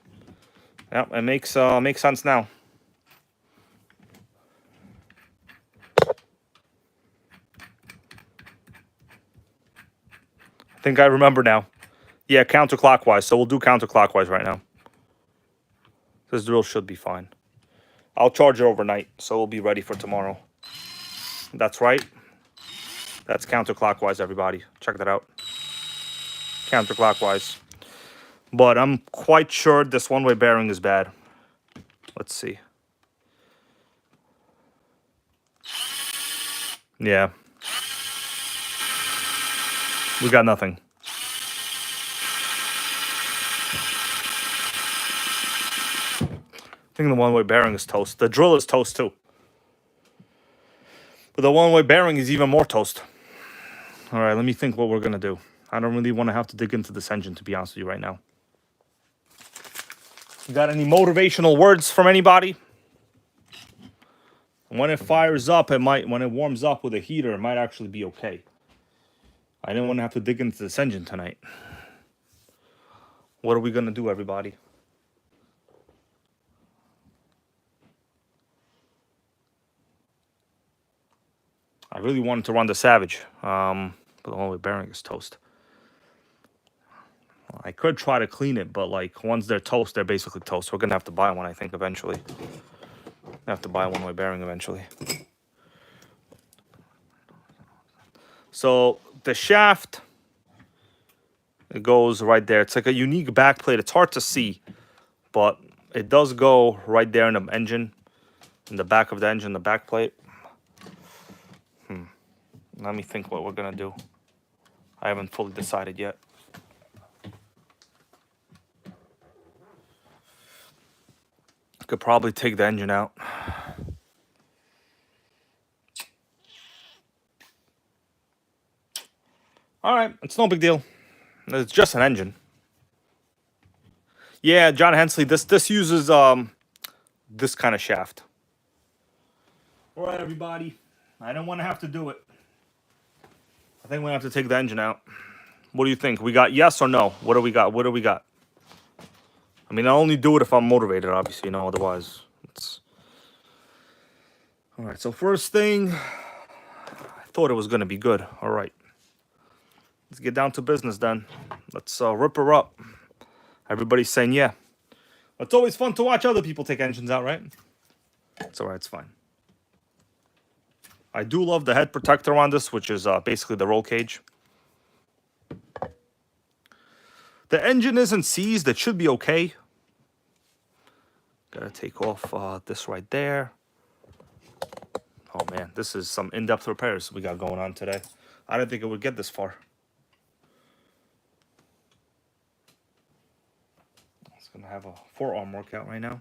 Yeah, it makes sense now. I think I remember now. Yeah, counterclockwise. So we'll do counterclockwise right now. This drill should be fine. I'll charge it overnight, so we'll be ready for tomorrow. That's right. That's counterclockwise, everybody. Check that out. Counterclockwise. But I'm quite sure this one-way bearing is bad. Let's see. Yeah. We got nothing. I think the one-way bearing is toast. The drill is toast too. But the one-way bearing is even more toast. All right, let me think what we're going to do. I don't really want to have to dig into this engine, to be honest with you right now. You got any motivational words from anybody? When it fires up, when it warms up with a heater, it might actually be okay. I didn't want to have to dig into this engine tonight. What are we going to do, everybody? I really wanted to run the Savage, but the one-way bearing is toast. I could try to clean it, but like once they're toast, they're basically toast. We're going to have to buy one, I think, eventually. Have to buy a one-way bearing eventually. So the shaft, it goes right there. It's like a unique back plate. It's hard to see, but it does go right there in the engine, in the back of the engine, the back plate. Let me think what we're gonna do. I haven't fully decided yet. Could probably take the engine out. All right, it's no big deal. It's just an engine. Yeah, John Hensley, this uses this kind of shaft. All right, everybody. I don't want to have to do it. I think we have to take the engine out. What do you think? We got yes or no? What do we got? What do we got? I mean, I'll only do it if I'm motivated, obviously, you know, otherwise. It's... All right, so first thing, I thought it was going to be good. All right. Let's get down to business then. Let's rip her up. Everybody's saying yeah. It's always fun to watch other people take engines out, right? It's all right, it's fine. I do love the head protector on this, which is basically the roll cage. The engine isn't seized. It should be okay. Gotta take off this right there. Oh man, this is some in-depth repairs we got going on today. I didn't think it would get this far. It's gonna have a forearm workout right now.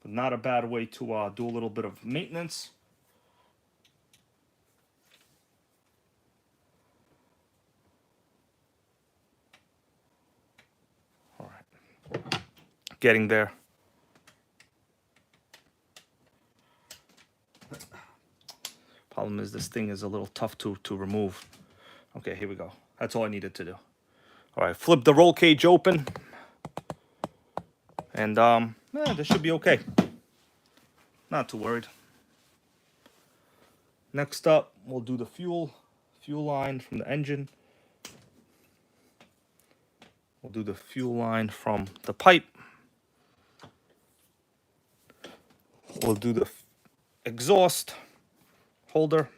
But not a bad way to do a little bit of maintenance. All right, getting there. Problem is this thing is a little tough to remove. Okay, here we go. That's all I needed to do. All right, flip the roll cage open. And this should be okay. Not too worried. Next up, we'll do the fuel line from the engine. We'll do the fuel line from the pipe. We'll do the exhaust holder.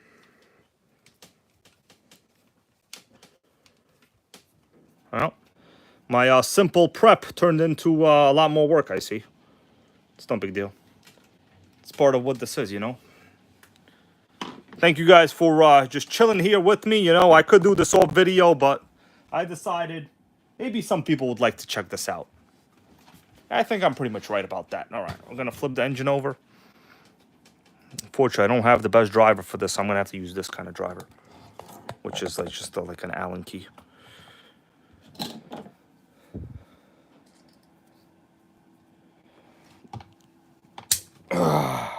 Well, my simple prep turned into a lot more work, I see. It's no big deal. It's part of what this is, you know. Thank you guys for just chilling here with me. You know, I could do this whole video, but I decided maybe some people would like to check this out. I think I'm pretty much right about that. All right, I'm going to flip the engine over. Unfortunately, I don't have the best driver for this. So I'm going to have to use this kind of driver, which is like just like an Allen key.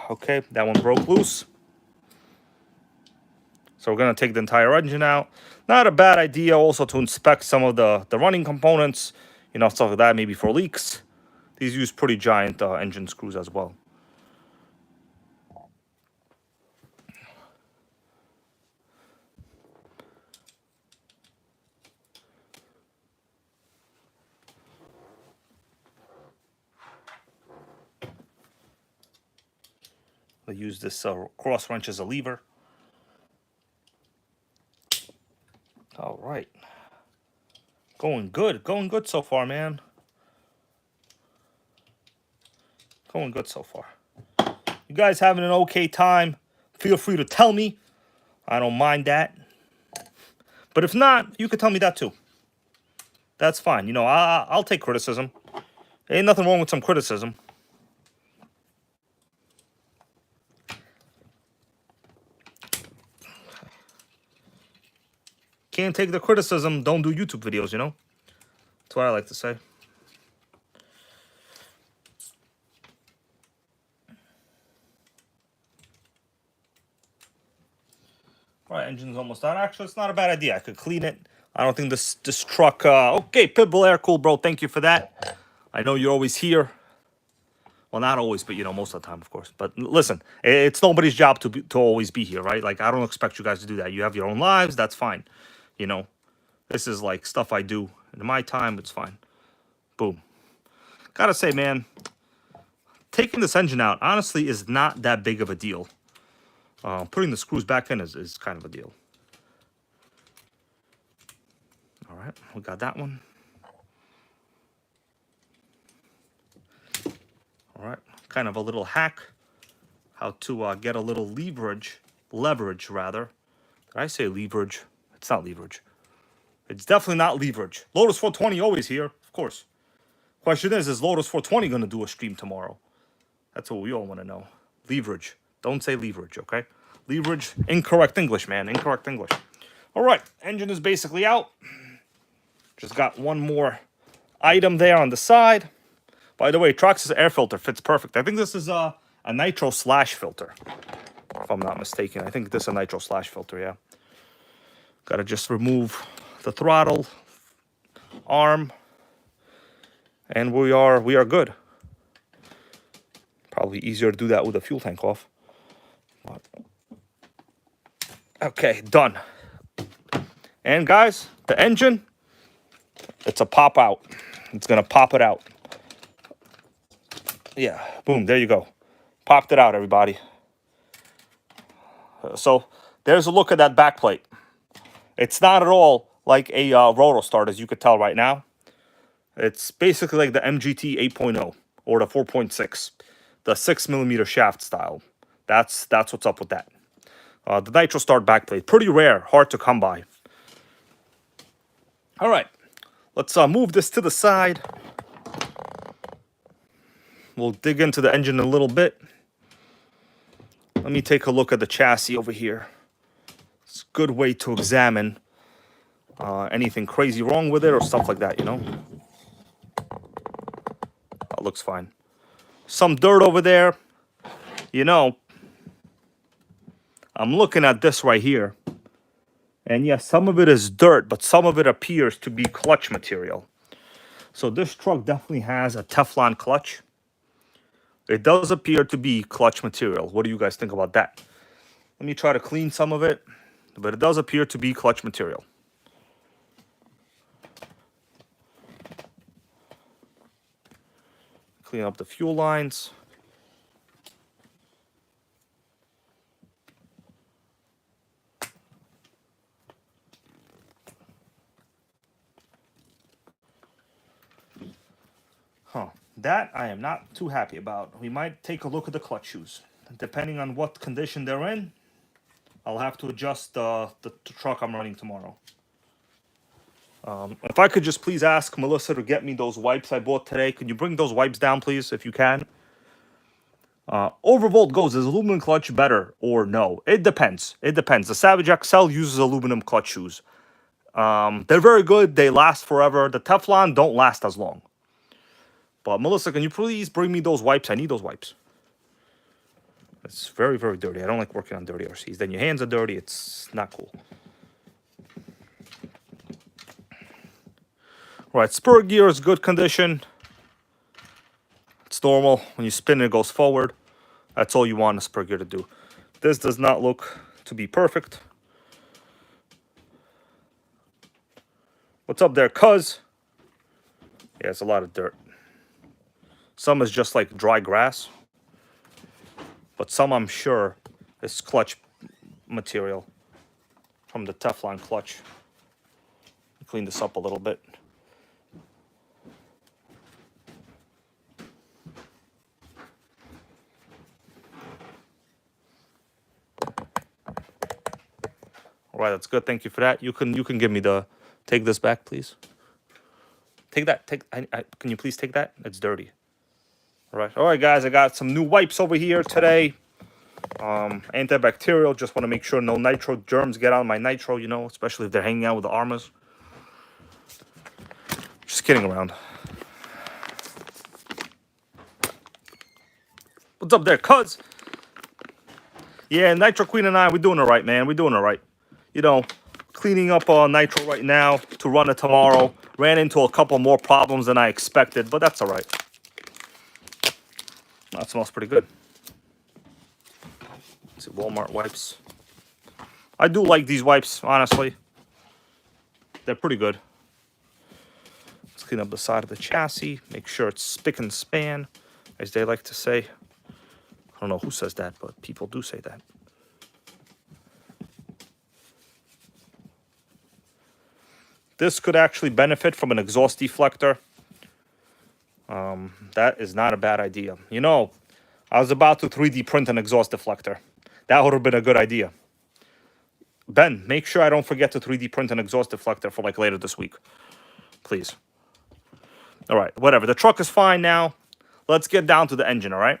Okay, that one broke loose. So we're going to take the entire engine out. Not a bad idea also to inspect some of the running components, you know, stuff like that, maybe for leaks. These use pretty giant engine screws as well. I'll use this cross wrench as a lever. All right. Going good so far, man. Going good so far. You guys having an okay time? Feel free to tell me. I don't mind that. But if not, you could tell me that too. That's fine. You know, I'll take criticism. Ain't nothing wrong with some criticism. Can't take the criticism, don't do YouTube videos, you know? That's what I like to say. All right, engine's almost out. Actually, it's not a bad idea. I could clean it. I don't think this truck... okay, Pitbull Air Cool, bro. Thank you for that. I know you're always here. Well, not always, but, you know, most of the time, of course. But listen, it's nobody's job to always be here, right? Like, I don't expect you guys to do that. You have your own lives. That's fine. You know, this is, like, stuff I do in my time. It's fine. Boom. Gotta say, man, taking this engine out, honestly, is not that big of a deal. Putting the screws back in is kind of a deal. All right, we got that one. All right, kind of a little hack. How to get a little leverage rather. Did I say leverage? It's not leverage. It's definitely not leverage. Lotus 420 always here, of course. Question is Lotus 420 going to do a stream tomorrow? That's what we all want to know. Leverage. Don't say leverage, okay? Leverage, incorrect English, man. Incorrect English. All right, engine is basically out. Just got one more item there on the side. By the way, Trox's air filter fits perfect. I think this is a nitro slash filter, if I'm not mistaken. I think this is a nitro slash filter, yeah. Got to just remove the throttle arm, and we are good. Probably easier to do that with the fuel tank off. Okay, done. And guys, the engine It's a pop out. It's going to pop it out. Yeah, boom, there you go. Popped it out, everybody. So there's a look at that back plate. It's not at all like a rotor start, as you could tell right now. It's basically like the MGT 8.0 or the 4.6, the 6mm shaft style. That's what's up with that. The Nitro Start backplate, pretty rare, hard to come by. All right, let's move this to the side. We'll dig into the engine a little bit. Let me take a look at the chassis over here. It's a good way to examine anything crazy wrong with it or stuff like that, you know? That looks fine. Some dirt over there. You know, I'm looking at this right here. And yes, some of it is dirt, but some of it appears to be clutch material. So this truck definitely has a Teflon clutch. It does appear to be clutch material. What do you guys think about that? Let me try to clean some of it, but it does appear to be clutch material. Clean up the fuel lines. That I am not too happy about. We might take a look at the clutch shoes. Depending on what condition they're in, I'll have to adjust the truck I'm running tomorrow. If I could just please ask Melissa to get me those wipes I bought today. Can you bring those wipes down, please, if you can? Overvolt goes, is aluminum clutch better or no? It depends. It depends. The Savage XL uses aluminum clutch shoes. They're very good. They last forever. The Teflon don't last as long. But Melissa, can you please bring me those wipes? I need those wipes. It's very, very dirty. I don't like working on dirty RCs. Then your hands are dirty. It's not cool. All right, spur gear is good condition. It's normal. When you spin it goes forward. That's all you want a spur gear to do. This does not look to be perfect. What's up there, cuz? Yeah, it's a lot of dirt. Some is just like dry grass. But some, I'm sure, is clutch material from the Teflon clutch. Clean this up a little bit. All right, that's good. Thank you for that. You can give me the. Take this back, please. Take that. Can you please take that? It's dirty. All right, guys. I got some new wipes over here today. Antibacterial. Just want to make sure no nitro germs get on my nitro. You know, especially if they're hanging out with the armors. Just kidding around. What's up there, cuz? Yeah, Nitro Queen and I, we're doing all right, man. We're doing all right. You know, cleaning up nitro right now to run it tomorrow. Ran into a couple more problems than I expected, but that's all right. That smells pretty good. Let's see, Walmart wipes. I do like these wipes, honestly. They're pretty good. Let's clean up the side of the chassis. Make sure it's spick and span, as they like to say. I don't know who says that, but people do say that. This could actually benefit from an exhaust deflector. That is not a bad idea. You know, I was about to 3D print an exhaust deflector. That would have been a good idea. Ben, make sure I don't forget to 3D print an exhaust deflector for like later this week. Please. All right, whatever. The truck is fine now. Let's get down to the engine, all right?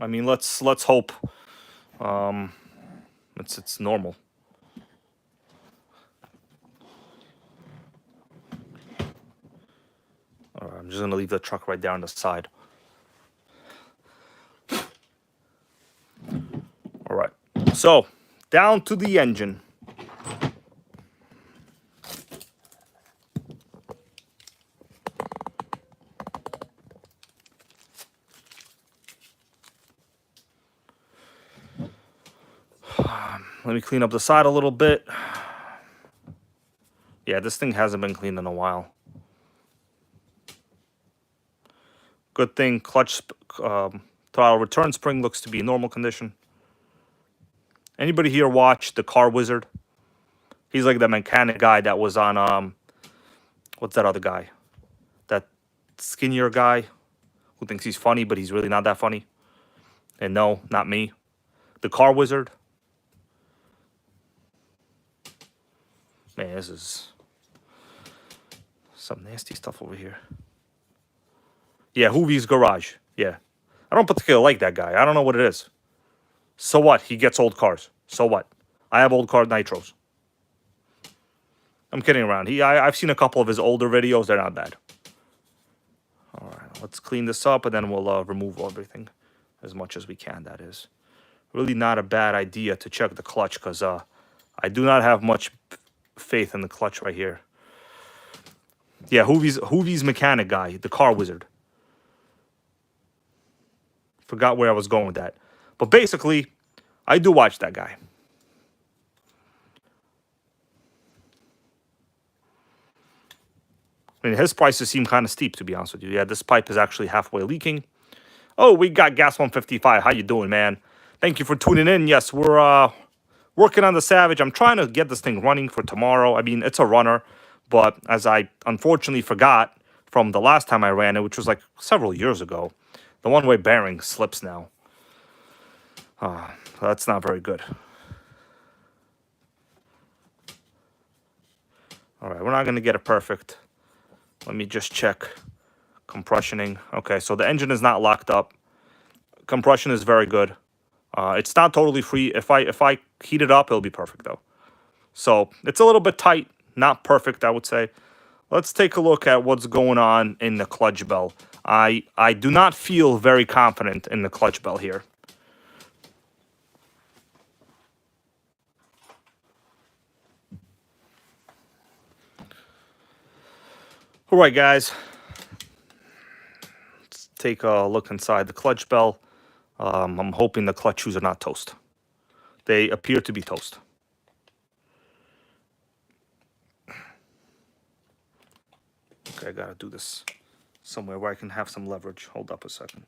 I mean, let's hope it's normal. All right, I'm just gonna leave the truck right there on the side. All right, so down to the engine. Let me clean up the side a little bit. Yeah, this thing hasn't been cleaned in a while. Good thing clutch throttle return spring looks to be in normal condition. Anybody here watch The Car Wizard? He's like the mechanic guy that was on what's that other guy? That skinnier guy who thinks he's funny, but he's really not that funny. And no, not me. The Car Wizard. Man, this is some nasty stuff over here. Yeah, Hoovie's Garage. Yeah. I don't particularly like that guy. I don't know what it is. So what? He gets old cars. So what? I have old car nitros. I'm kidding around. I've seen a couple of his older videos. They're not bad. All right, let's clean this up, and then we'll remove everything as much as we can, that is. Really not a bad idea to check the clutch, because I do not have much faith in the clutch right here. Yeah, Hoovie's mechanic guy, the Car Wizard. Forgot where I was going with that. But basically, I do watch that guy. I mean, his prices seem kind of steep, to be honest with you. Yeah, this pipe is actually halfway leaking. Oh, we got Gas 155. How you doing, man? Thank you for tuning in. Yes, we're working on the Savage. I'm trying to get this thing running for tomorrow. I mean, it's a runner, but as I unfortunately forgot from the last time I ran it, which was like several years ago, the one-way bearing slips now. That's not very good. All right, we're not going to get it perfect. Let me just check compressioning. Okay, so the engine is not locked up. Compression is very good. It's not totally free. If I heat it up, it'll be perfect though. So it's a little bit tight, not perfect, I would say. Let's take a look at what's going on in the clutch bell. I do not feel very confident in the clutch bell here. All right, guys. Let's take a look inside the clutch bell. I'm hoping the clutch shoes are not toast. They appear to be toast. Okay, I gotta do this somewhere where I can have some leverage. Hold up a second.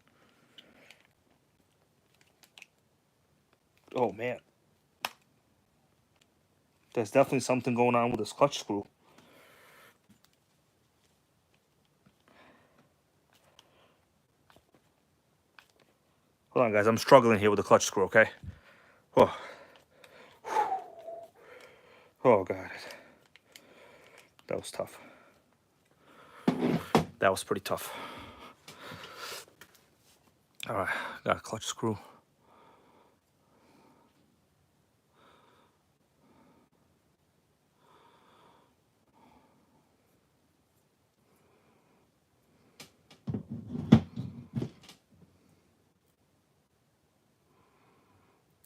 Oh, man. There's definitely something going on with this clutch screw. Hold on, guys. I'm struggling here with the clutch screw, okay? Oh. Oh, God. That was tough. That was pretty tough. All right. Got a clutch screw.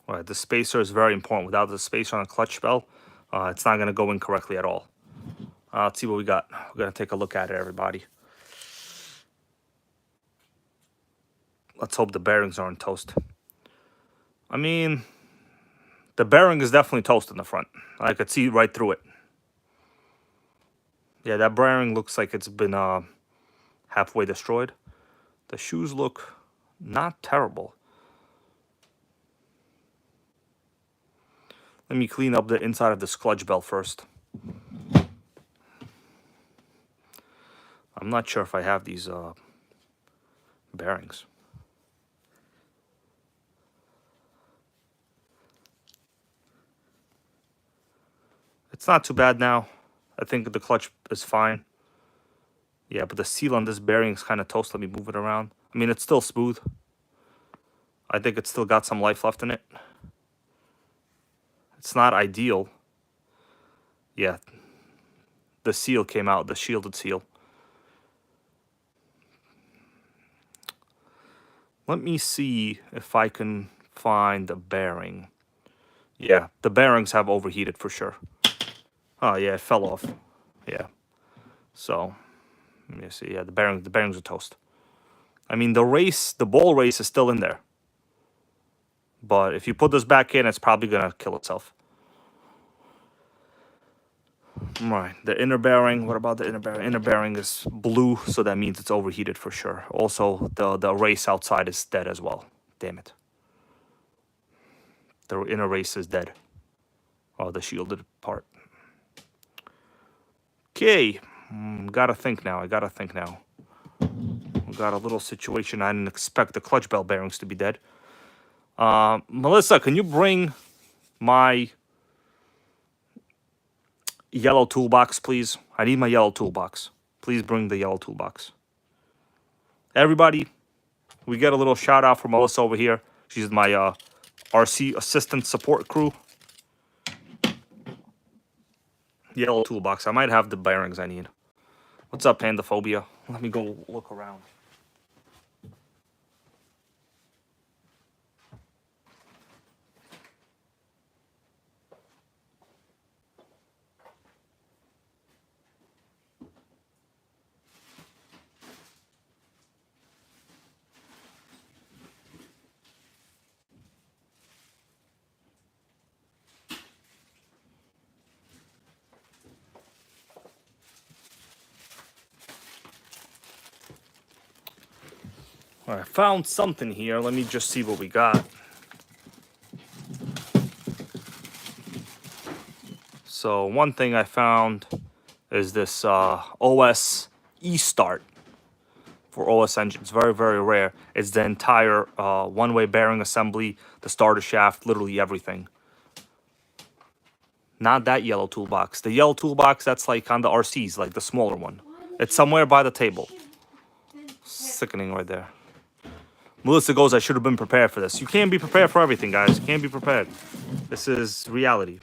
All right, the spacer is very important. Without the spacer on a clutch bell, it's not going to go in correctly at all. Let's see what we got. We're going to take a look at it, everybody. Let's hope the bearings aren't toast. I mean, the bearing is definitely toast in the front. I could see right through it. Yeah, that bearing looks like it's been halfway destroyed. The shoes look not terrible. Let me clean up the inside of this clutch bell first. I'm not sure if I have these bearings. It's not too bad now. I think the clutch is fine. Yeah, but the seal on this bearing is kind of toast. Let me move it around. I mean, it's still smooth. I think it's still got some life left in it. It's not ideal. Yeah, the seal came out, the shielded seal. Let me see if I can find the bearing. Yeah, the bearings have overheated for sure. Oh, yeah, it fell off. Yeah. So, let me see. Yeah, the bearings are toast. I mean, the ball race is still in there. But if you put this back in, it's probably going to kill itself. All right, the inner bearing. What about the inner bearing? Inner bearing is blue, so that means it's overheated for sure. Also, the race outside is dead as well. Damn it. The inner race is dead. Oh, the shielded part. Okay, gotta think now. I gotta think now. We got a little situation. I didn't expect the clutch bell bearings to be dead. Melissa, can you bring my yellow toolbox, please? I need my yellow toolbox. Please bring the yellow toolbox. Everybody, we get a little shout out from Melissa over here. She's my RC assistant support crew. Yellow toolbox. I might have the bearings I need. What's up, Pandaphobia? Let me go look around. All right, I found something here. Let me just see what we got. So one thing I found is this OS E-Start for OS engines. Very, very rare. It's the entire one-way bearing assembly, the starter shaft, literally everything. Not that yellow toolbox. The yellow toolbox, that's like on the RCs, like the smaller one. It's somewhere by the table. Sickening right there. Melissa goes, I should have been prepared for this. You can't be prepared for everything, guys. You can't be prepared. This is reality.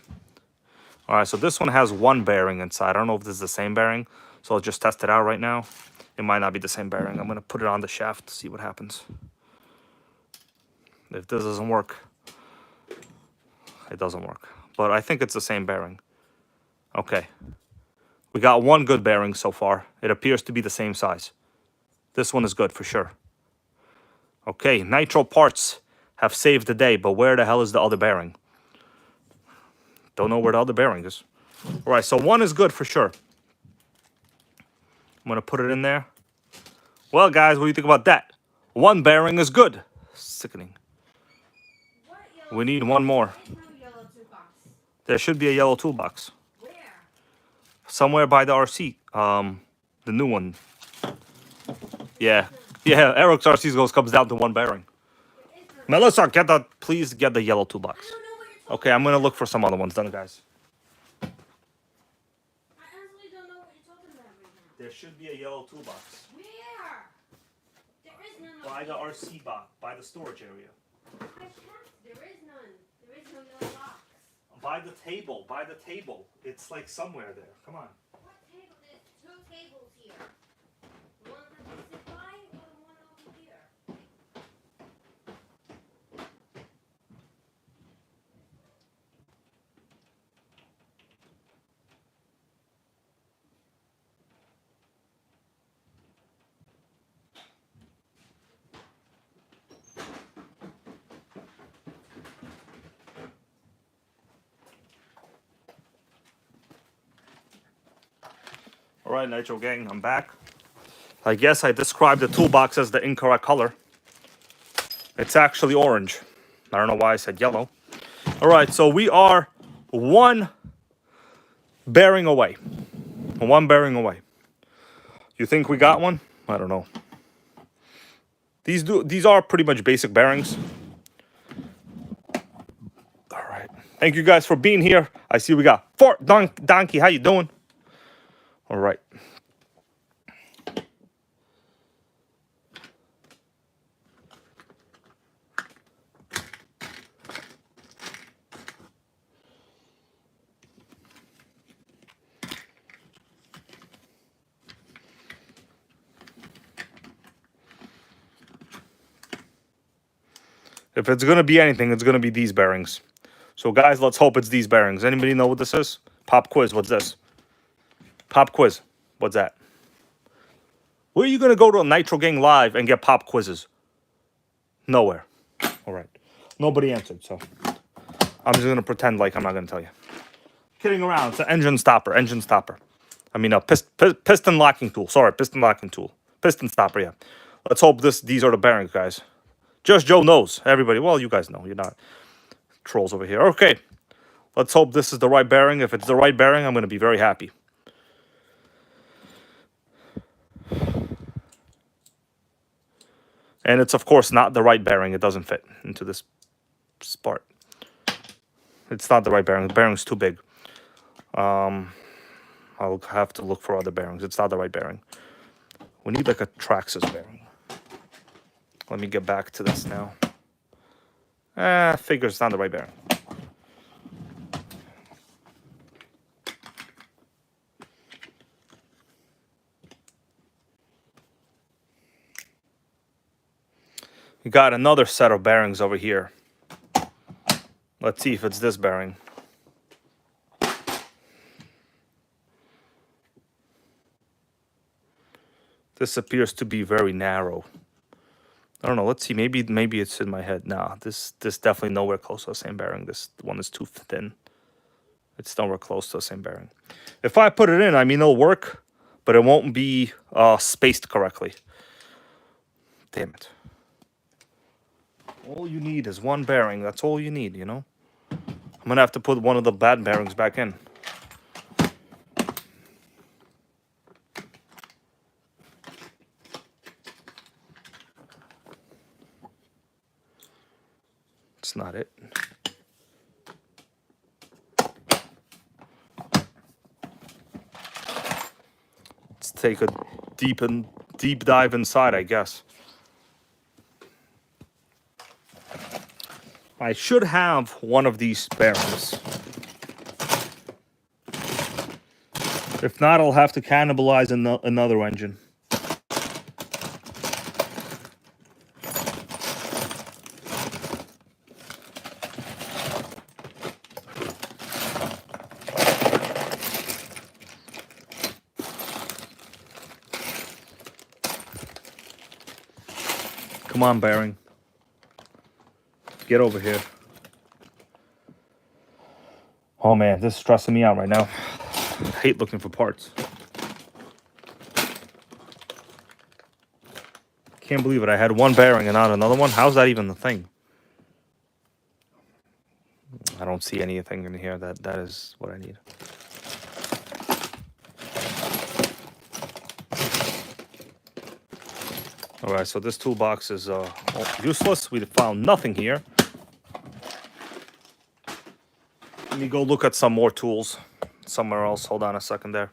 All right, so this one has one bearing inside. I don't know if this is the same bearing, so I'll just test it out right now. It might not be the same bearing. I'm going to put it on the shaft to see what happens. If this doesn't work, it doesn't work. But I think it's the same bearing. Okay. We got one good bearing so far. It appears to be the same size. This one is good for sure. Okay, Nitro parts have saved the day, but where the hell is the other bearing? Don't know where the other bearing is. All right, so one is good for sure. I'm going to put it in there. Well, guys, what do you think about that? One bearing is good. Sickening. We need one more. There should be a yellow toolbox. Where? Somewhere by the RC. The new one. Yeah. Yeah, Eric's RC goes comes down to one bearing. Melissa, please get the yellow toolbox. Okay, I'm gonna look for some other ones then, guys. I honestly don't know what you're talking about right now. There should be a yellow toolbox. Where? There is none. By the RC box, by the storage area. There is none. There is no yellow box. By the table, by the table. It's like somewhere there. Come on. What table? There's two tables here. The one that we sit by or the one over here? All right, Nitro Gang, I'm back. I guess I described the toolbox as the incorrect color. It's actually orange. I don't know why I said yellow. All right, so we are one bearing away. One bearing away. You think we got one? I don't know. These are pretty much basic bearings. All right. Thank you guys for being here. I see we got Fort Donkey. How you doing? All right. If it's going to be anything, it's going to be these bearings. So, guys, let's hope it's these bearings. Anybody know what this is? Pop quiz. What's this? Pop quiz. What's that? Where are you going to go to a Nitro Gang Live and get pop quizzes? Nowhere. All right. Nobody answered, so I'm just going to pretend like I'm not going to tell you. Kidding around. It's an engine stopper. Engine stopper. I mean, a piston locking tool. Sorry, piston locking tool. Piston stopper, yeah. Let's hope these are the bearings, guys. Just Joe knows. Everybody, well, you guys know. You're not trolls over here. Okay. Let's hope this is the right bearing. If it's the right bearing, I'm going to be very happy. And it's, of course, not the right bearing. It doesn't fit into this part. It's not the right bearing. The bearing's too big. I'll have to look for other bearings. It's not the right bearing. We need like a Traxxas bearing. Let me get back to this now. Figure it's not the right bearing. We got another set of bearings over here. Let's see if it's this bearing. This appears to be very narrow. I don't know. Let's see. Maybe it's in my head. Nah, this definitely nowhere close to the same bearing. This one is too thin. It's nowhere close to the same bearing. If I put it in, I mean, it'll work, but it won't be spaced correctly. Damn it. All you need is one bearing. That's all you need, you know? I'm going to have to put one of the bad bearings back in. It's not it. Let's take a deep dive inside, I guess. I should have one of these bearings. If not, I'll have to cannibalize another engine. Come on, bearing. Get over here. Oh man, this is stressing me out right now. I hate looking for parts. Can't believe it. I had one bearing and not another one. How's that even the thing? I don't see anything in here. That is what I need. All right, so this toolbox is useless. We found nothing here. Let me go look at some more tools somewhere else. Hold on a second there.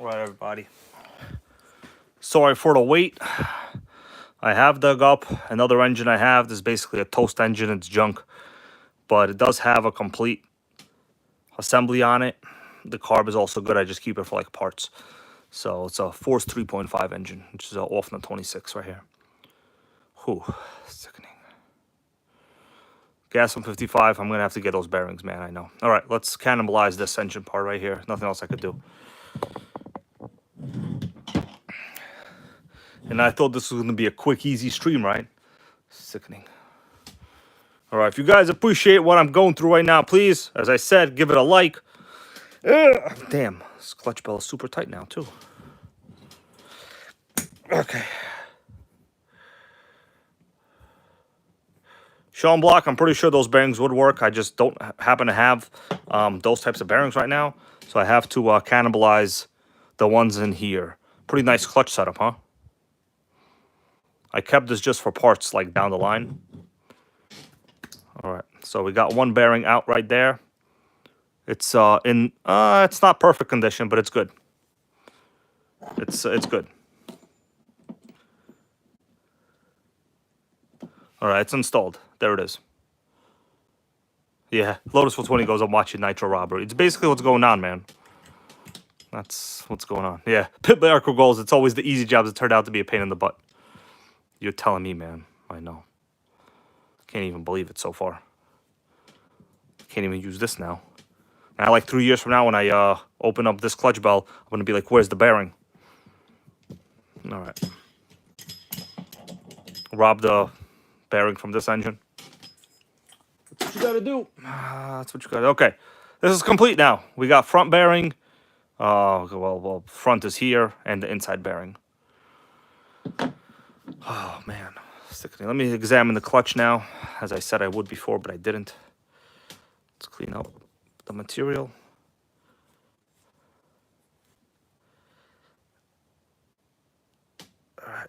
All right, everybody. Sorry for the wait. I have dug up another engine I have. This is basically a toast engine. It's junk. But it does have a complete assembly on it. The carb is also good. I just keep it for like parts. So it's a Force 3.5 engine, which is off in the 26 right here. Whew, sickening. Gas 155, I'm going to have to get those bearings, man, I know. All right, let's cannibalize this engine part right here. Nothing else I could do. And I thought this was going to be a quick, easy stream, right? Sickening. All right, if you guys appreciate what I'm going through right now, please, as I said, give it a like. Damn, this clutch bell is super tight now, too. Okay. Sean Block, I'm pretty sure those bearings would work. I just don't happen to have those types of bearings right now. So I have to cannibalize the ones in here. Pretty nice clutch setup, huh? I kept this just for parts, like, down the line. All right, so we got one bearing out right there. It's it's not perfect condition, but it's good. It's good. All right, it's installed. There it is. Yeah, Lotus 420 goes, I'm watching Nitro Robbery. It's basically what's going on, man. That's what's going on. Yeah, Pit Arco goals, it's always the easy jobs that turned out to be a pain in the butt. You're telling me, man. I know. Can't even believe it so far. Can't even use this now. Now, like 3 years from now, when I open up this clutch bell, I'm going to be like, where's the bearing? All right. Rob the bearing from this engine. That's what you got to do. That's what you got to do. Okay. This is complete now. We got front bearing. Well, front is here, and the inside bearing. Oh, man. Sickening. Let me examine the clutch now. As I said I would before, but I didn't. Let's clean up the material. All right.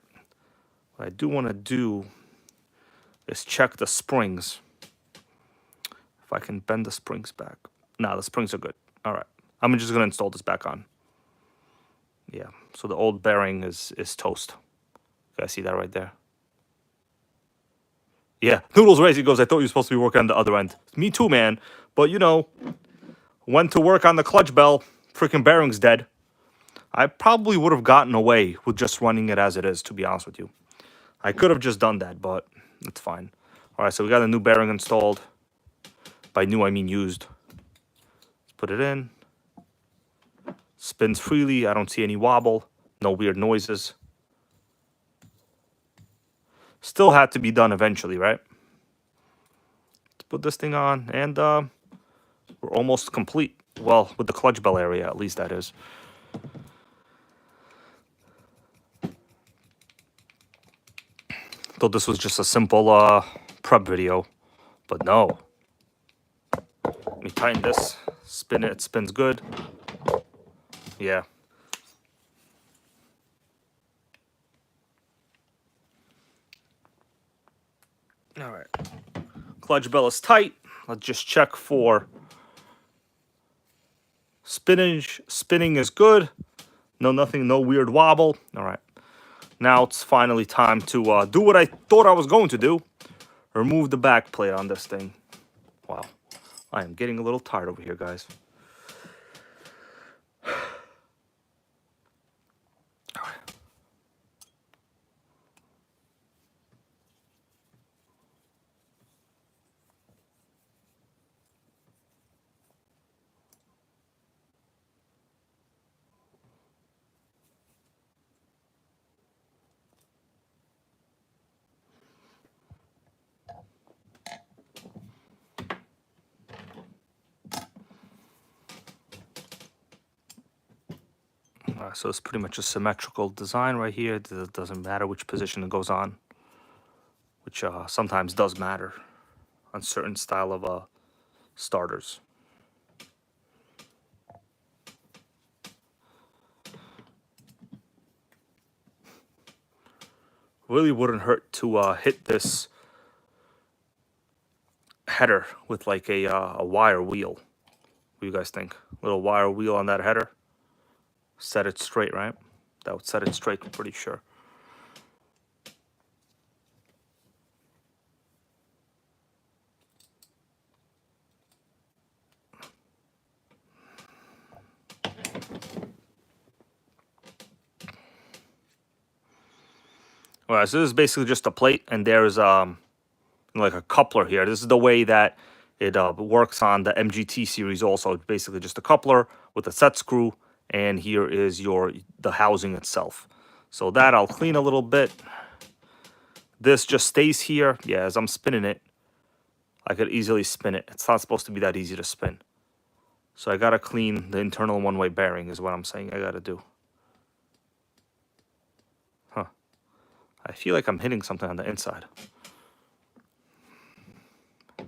What I do want to do is check the springs. If I can bend the springs back. Nah, the springs are good. All right. I'm just going to install this back on. Yeah. So the old bearing is toast. You guys see that right there? Yeah. Noodles Race, he goes, I thought you were supposed to be working on the other end. Me too, man. But, you know, went to work on the clutch bell. Freaking bearing's dead. I probably would have gotten away with just running it as it is, to be honest with you. I could have just done that, but it's fine. All right, so we got a new bearing installed. By new, I mean used. Let's put it in. Spins freely. I don't see any wobble. No weird noises. Still had to be done eventually, right? Let's put this thing on, and we're almost complete. Well, with the clutch bell area, at least that is. Thought this was just a simple prep video, but no. Let me tighten this, spin it, it spins good. Yeah. All right. Clutch bell is tight. Let's just check for spinach. Spinning is good. No weird wobble. All right. Now it's finally time to do what I thought I was going to do. Remove the back plate on this thing. Wow. I am getting a little tired over here, guys. All right. So it's pretty much a symmetrical design right here. It doesn't matter which position it goes on, which sometimes does matter on certain style of starters. Really wouldn't hurt to hit this header with like a wire wheel. What do you guys think? Little wire wheel on that header. Set it straight, right? That would set it straight, I'm pretty sure. All right, so this is basically just a plate, and there's like a coupler here. This is the way that it works on the MGT series also. It's basically just a coupler with a set screw, and here is the housing itself. So that I'll clean a little bit. This just stays here. Yeah, as I'm spinning it, I could easily spin it. It's not supposed to be that easy to spin. So I gotta clean the internal one-way bearing is what I'm saying I gotta do. Huh. I feel like I'm hitting something on the inside.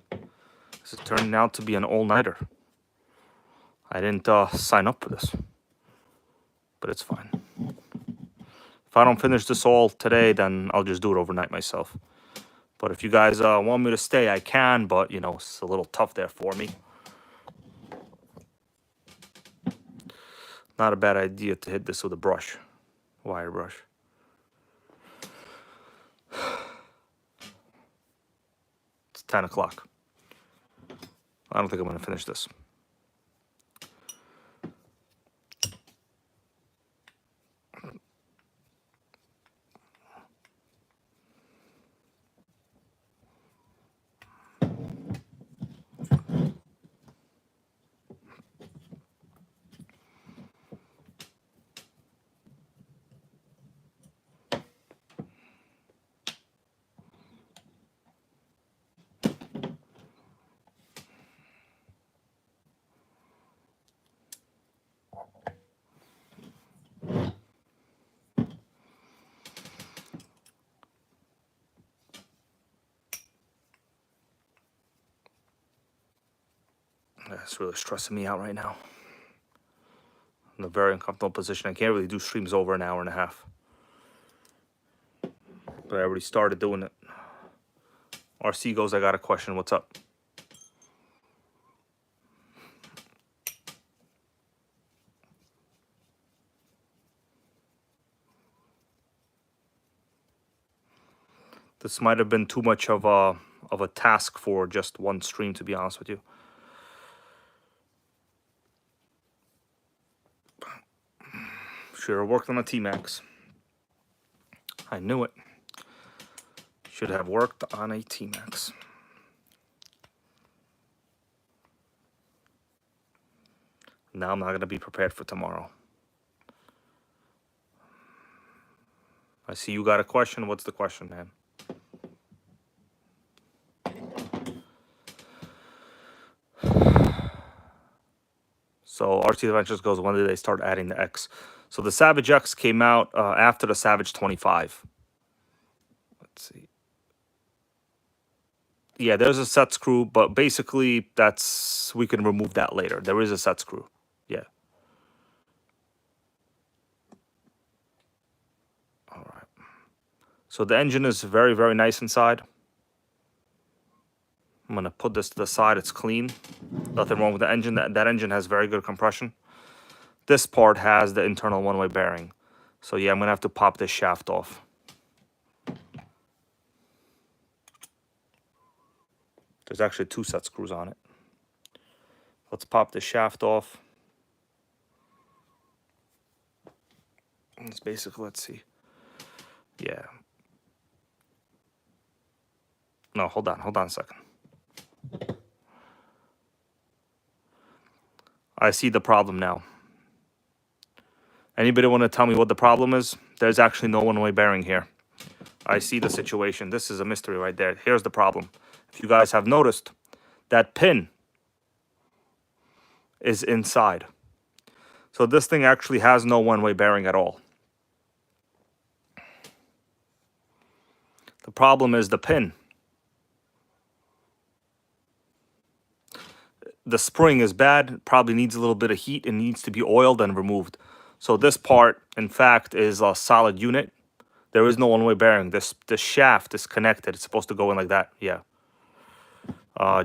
This is turning out to be an all-nighter. I didn't sign up for this, but it's fine. If I don't finish this all today, then I'll just do it overnight myself. But if you guys want me to stay, I can, but, you know, it's a little tough there for me. Not a bad idea to hit this with a brush, wire brush. It's 10 o'clock. I don't think I'm going to finish this. It's really stressing me out right now. I'm in a very uncomfortable position. I can't really do streams over an hour and a half. But I already started doing it. RC goes, I got a question. What's up? This might have been too much of a task for just one stream, to be honest with you. Should have worked on a T-Max. I knew it. Should have worked on a T-Max. Now I'm not going to be prepared for tomorrow. I see you got a question. What's the question, man? So RT Adventures goes, when did they start adding the X? So the Savage X came out after the Savage 25. Let's see. Yeah, there's a set screw, but basically we can remove that later. There is a set screw. Yeah. All right. So the engine is very, very nice inside. I'm going to put this to the side. It's clean. Nothing wrong with the engine. That engine has very good compression. This part has the internal one-way bearing. So yeah, I'm going to have to pop this shaft off. There's actually 2 set screws on it. Let's pop the shaft off. It's basically, let's see. Yeah. No, hold on a second. I see the problem now. Anybody want to tell me what the problem is? There's actually no one-way bearing here. I see the situation. This is a mystery right there. Here's the problem. If you guys have noticed, that pin is inside. So this thing actually has no one-way bearing at all. The problem is the pin. The spring is bad, probably needs a little bit of heat and needs to be oiled and removed. So this part, in fact, is a solid unit. There is no one-way bearing. This shaft is connected. It's supposed to go in like that. Yeah.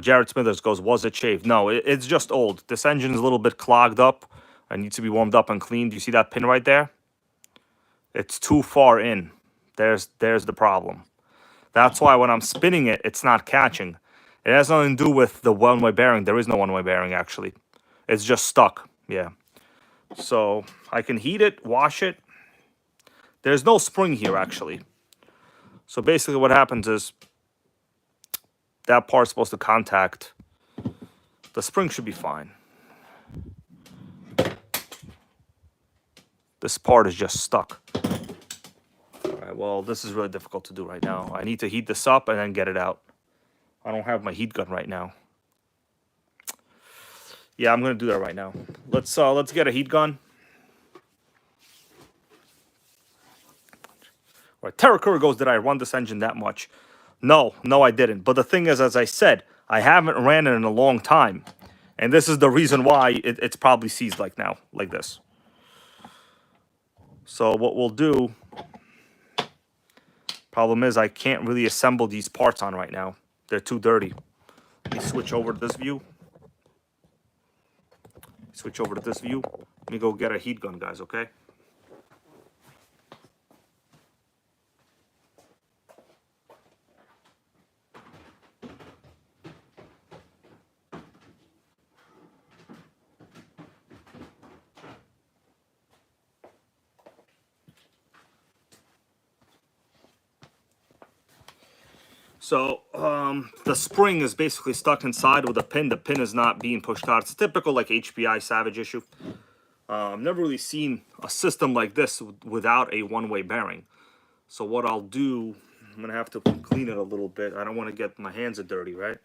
Jared Smithers goes, was it shaved? No, it's just old. This engine is a little bit clogged up. It needs to be warmed up and cleaned. Do you see that pin right there? It's too far in. There's the problem. That's why when I'm spinning it, it's not catching. It has nothing to do with the one-way bearing. There is no one-way bearing, actually. It's just stuck. Yeah. So I can heat it, wash it. There's no spring here, actually. So basically what happens is that part's supposed to contact. The spring should be fine. This part is just stuck. All right, well, this is really difficult to do right now. I need to heat this up and then get it out. I don't have my heat gun right now. Yeah, I'm gonna do that right now. Let's get a heat gun. All right, Terra Cura goes, did I run this engine that much? No, I didn't. But the thing is, as I said, I haven't ran it in a long time. And this is the reason why it's probably seized like now, like this. So what we'll do, problem is I can't really assemble these parts on right now. They're too dirty. Let me switch over to this view. Let me go get a heat gun, guys, okay? So the spring is basically stuck inside with a pin. The pin is not being pushed out. It's a typical like HPI Savage issue. I've never really seen a system like this without a one-way bearing. So what I'll do, I'm gonna have to clean it a little bit. I don't want to get my hands are dirty, right?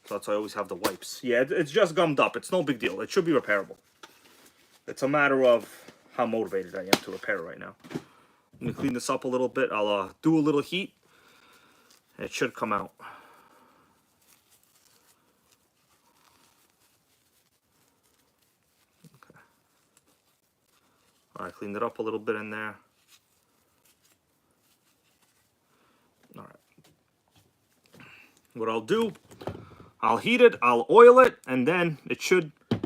So that's why I always have the wipes. Yeah, it's just gummed up. It's no big deal. It should be repairable. It's a matter of how motivated I am to repair it right now. I'm gonna clean this up a little bit. I'll do a little heat. It should come out. Okay. All right, cleaned it up a little bit in there. All right. What I'll do, I'll heat it, I'll oil it, and then it should... I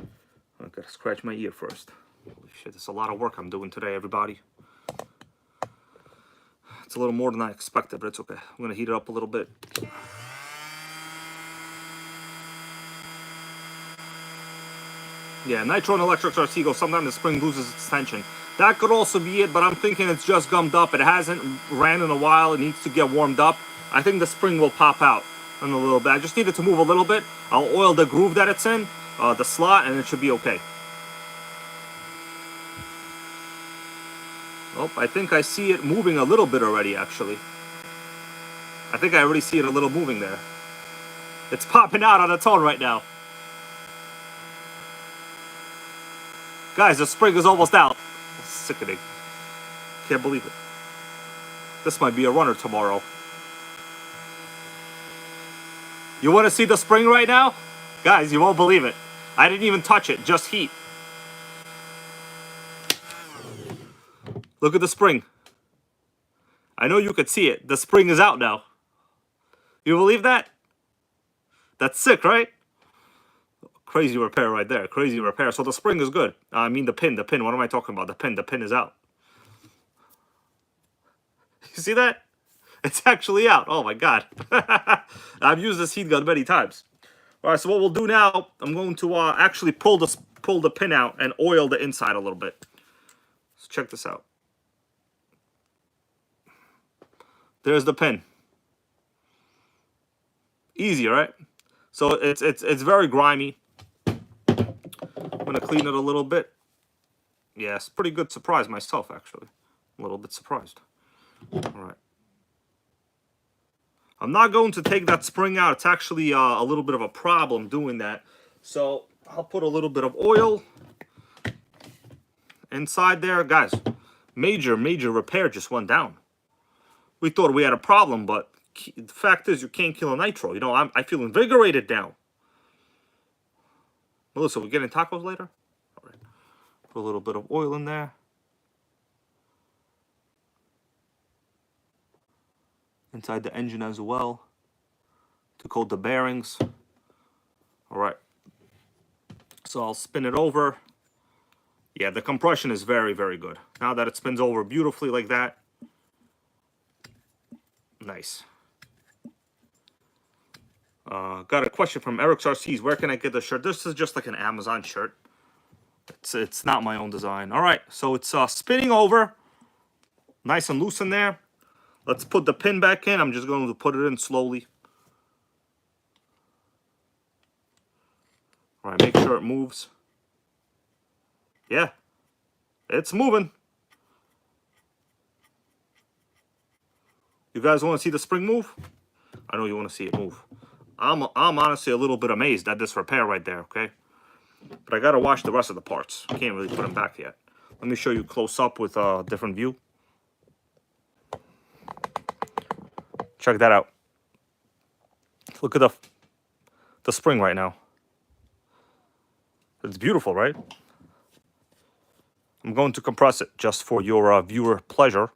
gotta scratch my ear first. Holy shit, it's a lot of work I'm doing today, everybody. It's a little more than I expected, but it's okay. I'm gonna heat it up a little bit. Yeah, Nitro and Electric RC go, sometimes the spring loses its tension. That could also be it, but I'm thinking it's just gummed up. It hasn't ran in a while. It needs to get warmed up. I think the spring will pop out in a little bit. I just need it to move a little bit. I'll oil the groove that it's in, the slot, and it should be okay. Oh, I think I see it moving a little bit already, actually. I think I already see it a little moving there. It's popping out on its own right now. Guys, the spring is almost out. It's sickening. Can't believe it. This might be a runner tomorrow. You want to see the spring right now? Guys, you won't believe it. I didn't even touch it, just heat. Look at the spring. I know you could see it. The spring is out now. You believe that? That's sick, right? Crazy repair right there. Crazy repair. So the spring is good. I mean the pin. What am I talking about? The pin is out. You see that? It's actually out. Oh my God. I've used this heat gun many times. All right, so what we'll do now, I'm going to actually pull the pin out and oil the inside a little bit. So check this out. There's the pin. Easy, right? So it's very grimy. I'm gonna clean it a little bit. Yeah, it's a pretty good surprise myself, actually. A little bit surprised. All right. I'm not going to take that spring out. It's actually a little bit of a problem doing that. So I'll put a little bit of oil inside there. Guys, major repair just went down. We thought we had a problem, but the fact is you can't kill a nitro. You know, I feel invigorated now. Melissa, we getting tacos later? All right. Put a little bit of oil in there. Inside the engine as well to coat the bearings. All right. So I'll spin it over. Yeah, the compression is very, very good. Now that it spins over beautifully like that. Nice. Got a question from Eric's RCs. Where can I get the shirt? This is just like an Amazon shirt. It's not my own design. All right, so it's spinning over. Nice and loose in there. Let's put the pin back in. I'm just going to put it in slowly. All right, make sure it moves. Yeah, it's moving. You guys want to see the spring move? I know you want to see it move. I'm honestly a little bit amazed at this repair right there, okay? But I got to wash the rest of the parts. Can't really put them back yet. Let me show you close up with a different view. Check that out. Look at the spring right now. It's beautiful, right? I'm going to compress it just for your viewer pleasure.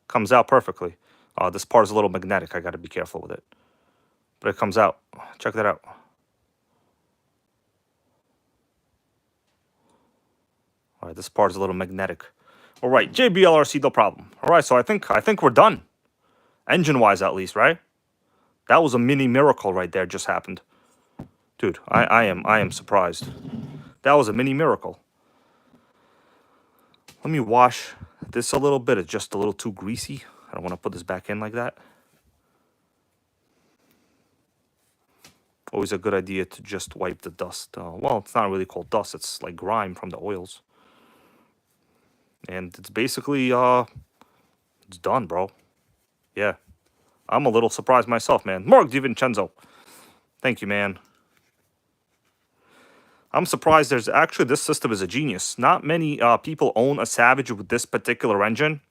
Comes out perfectly. This part is a little magnetic. I got to be careful with it. But it comes out. Check that out. All right, this part is a little magnetic. All right, JBLRC, no problem. All right, so I think we're done. Engine-wise, at least, right? That was a mini miracle right there. Just happened, dude. I am surprised. That was a mini miracle. Let me wash this a little bit. It's just a little too greasy. I don't want to put this back in like that. Always a good idea to just wipe the dust. Well, it's not really called dust. It's like grime from the oils. And it's basically, it's done, bro. Yeah. I'm a little surprised myself, man. Mark DiVincenzo. Thank you, man. I'm surprised there's actually, this system is a genius. Not many people own a Savage with this particular engine.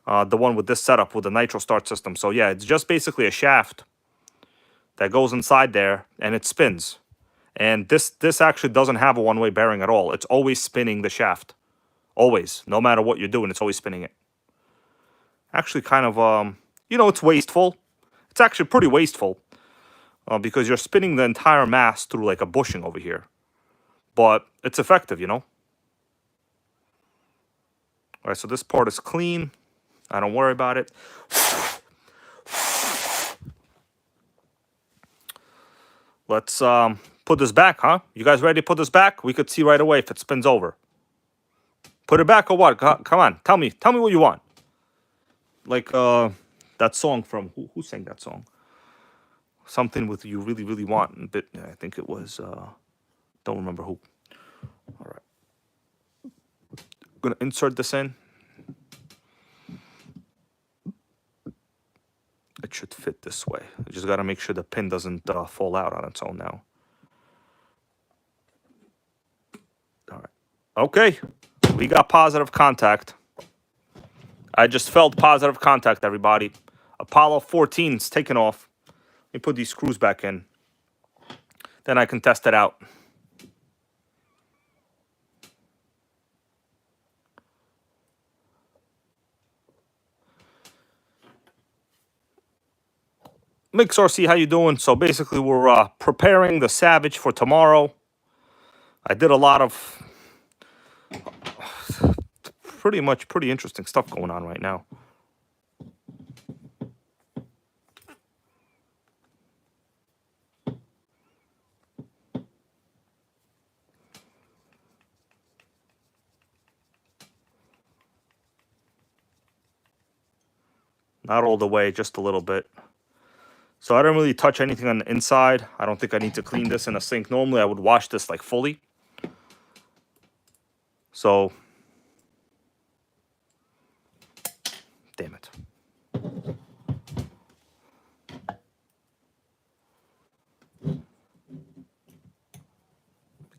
The one with this setup with the Nitro Start system. So yeah, it's just basically a shaft that goes inside there and it spins. And this actually doesn't have a one-way bearing at all. It's always spinning the shaft. Always. No matter what you're doing, it's always spinning it. Actually kind of, you know, it's wasteful. It's actually pretty wasteful. Because you're spinning the entire mass through like a bushing over here. But it's effective, you know. All right, so this part is clean. I don't worry about it. Let's put this back, huh? You guys ready to put this back? We could see right away if it spins over. Put it back or what? Come on, tell me what you want. Like that song from who sang that song? Something with "You Really Really Want." But I think it was don't remember who. All right, gonna insert this in. It should fit this way. I just got to make sure the pin doesn't fall out on its own now. All right. Okay. We got positive contact. I just felt positive contact, everybody. Apollo 14's taken off. Let me put these screws back in. Then I can test it out. Mix RC, how you doing? So basically we're preparing the Savage for tomorrow. I did a lot of pretty interesting stuff going on right now. Not all the way, just a little bit. So I don't really touch anything on the inside. I don't think I need to clean this in a sink. Normally I would wash this like fully. So, damn it.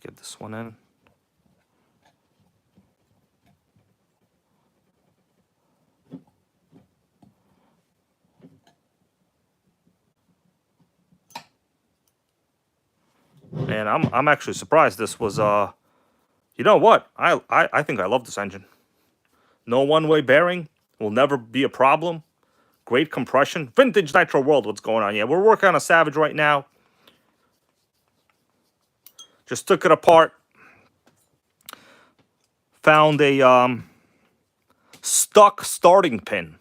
Get this one in. And I'm actually surprised this was you know what? I think I love this engine. No one-way bearing, will never be a problem. Great compression. Vintage Nitro World, what's going on? Yeah, we're working on a Savage right now. Just took it apart. found a stuck starting pin.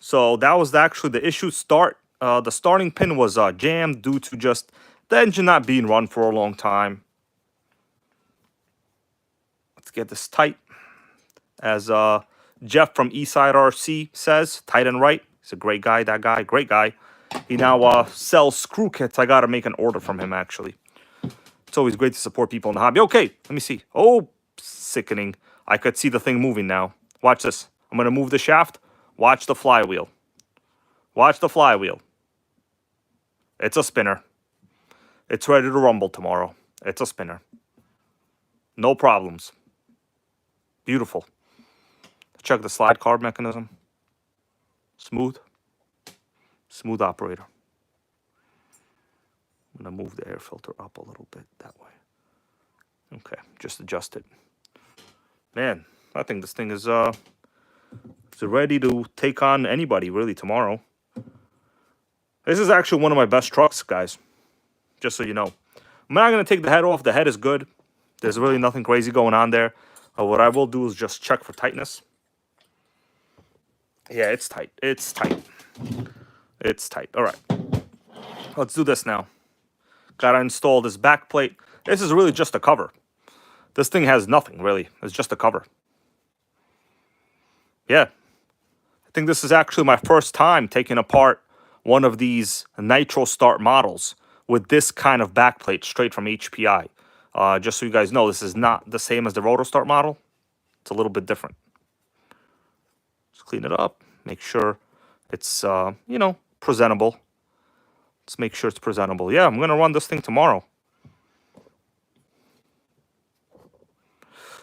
So that was actually the issue. The starting pin was jammed due to just the engine not being run for a long time. Let's get this tight. As Jeff from Eastside RC says, tight and right. He's a great guy, that guy, great guy. He now sells screw kits. I got to make an order from him, actually. It's always great to support people in the hobby. Okay, let me see. Oh, sickening. I could see the thing moving now. Watch this. I'm going to move the shaft. Watch the flywheel. Watch the flywheel. It's a spinner. It's ready to rumble tomorrow. It's a spinner. No problems. Beautiful. Check the slide carb mechanism. Smooth. Smooth operator. I'm going to move the air filter up a little bit that way. Okay, just adjust it. Man, I think this thing is ready to take on anybody really tomorrow. This is actually one of my best trucks, guys. Just so you know. I'm not going to take the head off. The head is good. There's really nothing crazy going on there. What I will do is just check for tightness. Yeah, it's tight. It's tight. It's tight. All right. Let's do this now. Got to install this back plate. This is really just a cover. This thing has nothing, really. It's just a cover. Yeah. I think this is actually my first time taking apart one of these Nitro Start models with this kind of backplate straight from HPI. Just so you guys know, this is not the same as the Roto Start model. It's a little bit different. Just clean it up. Make sure it's, you know, presentable. Let's make sure it's presentable. Yeah, I'm going to run this thing tomorrow.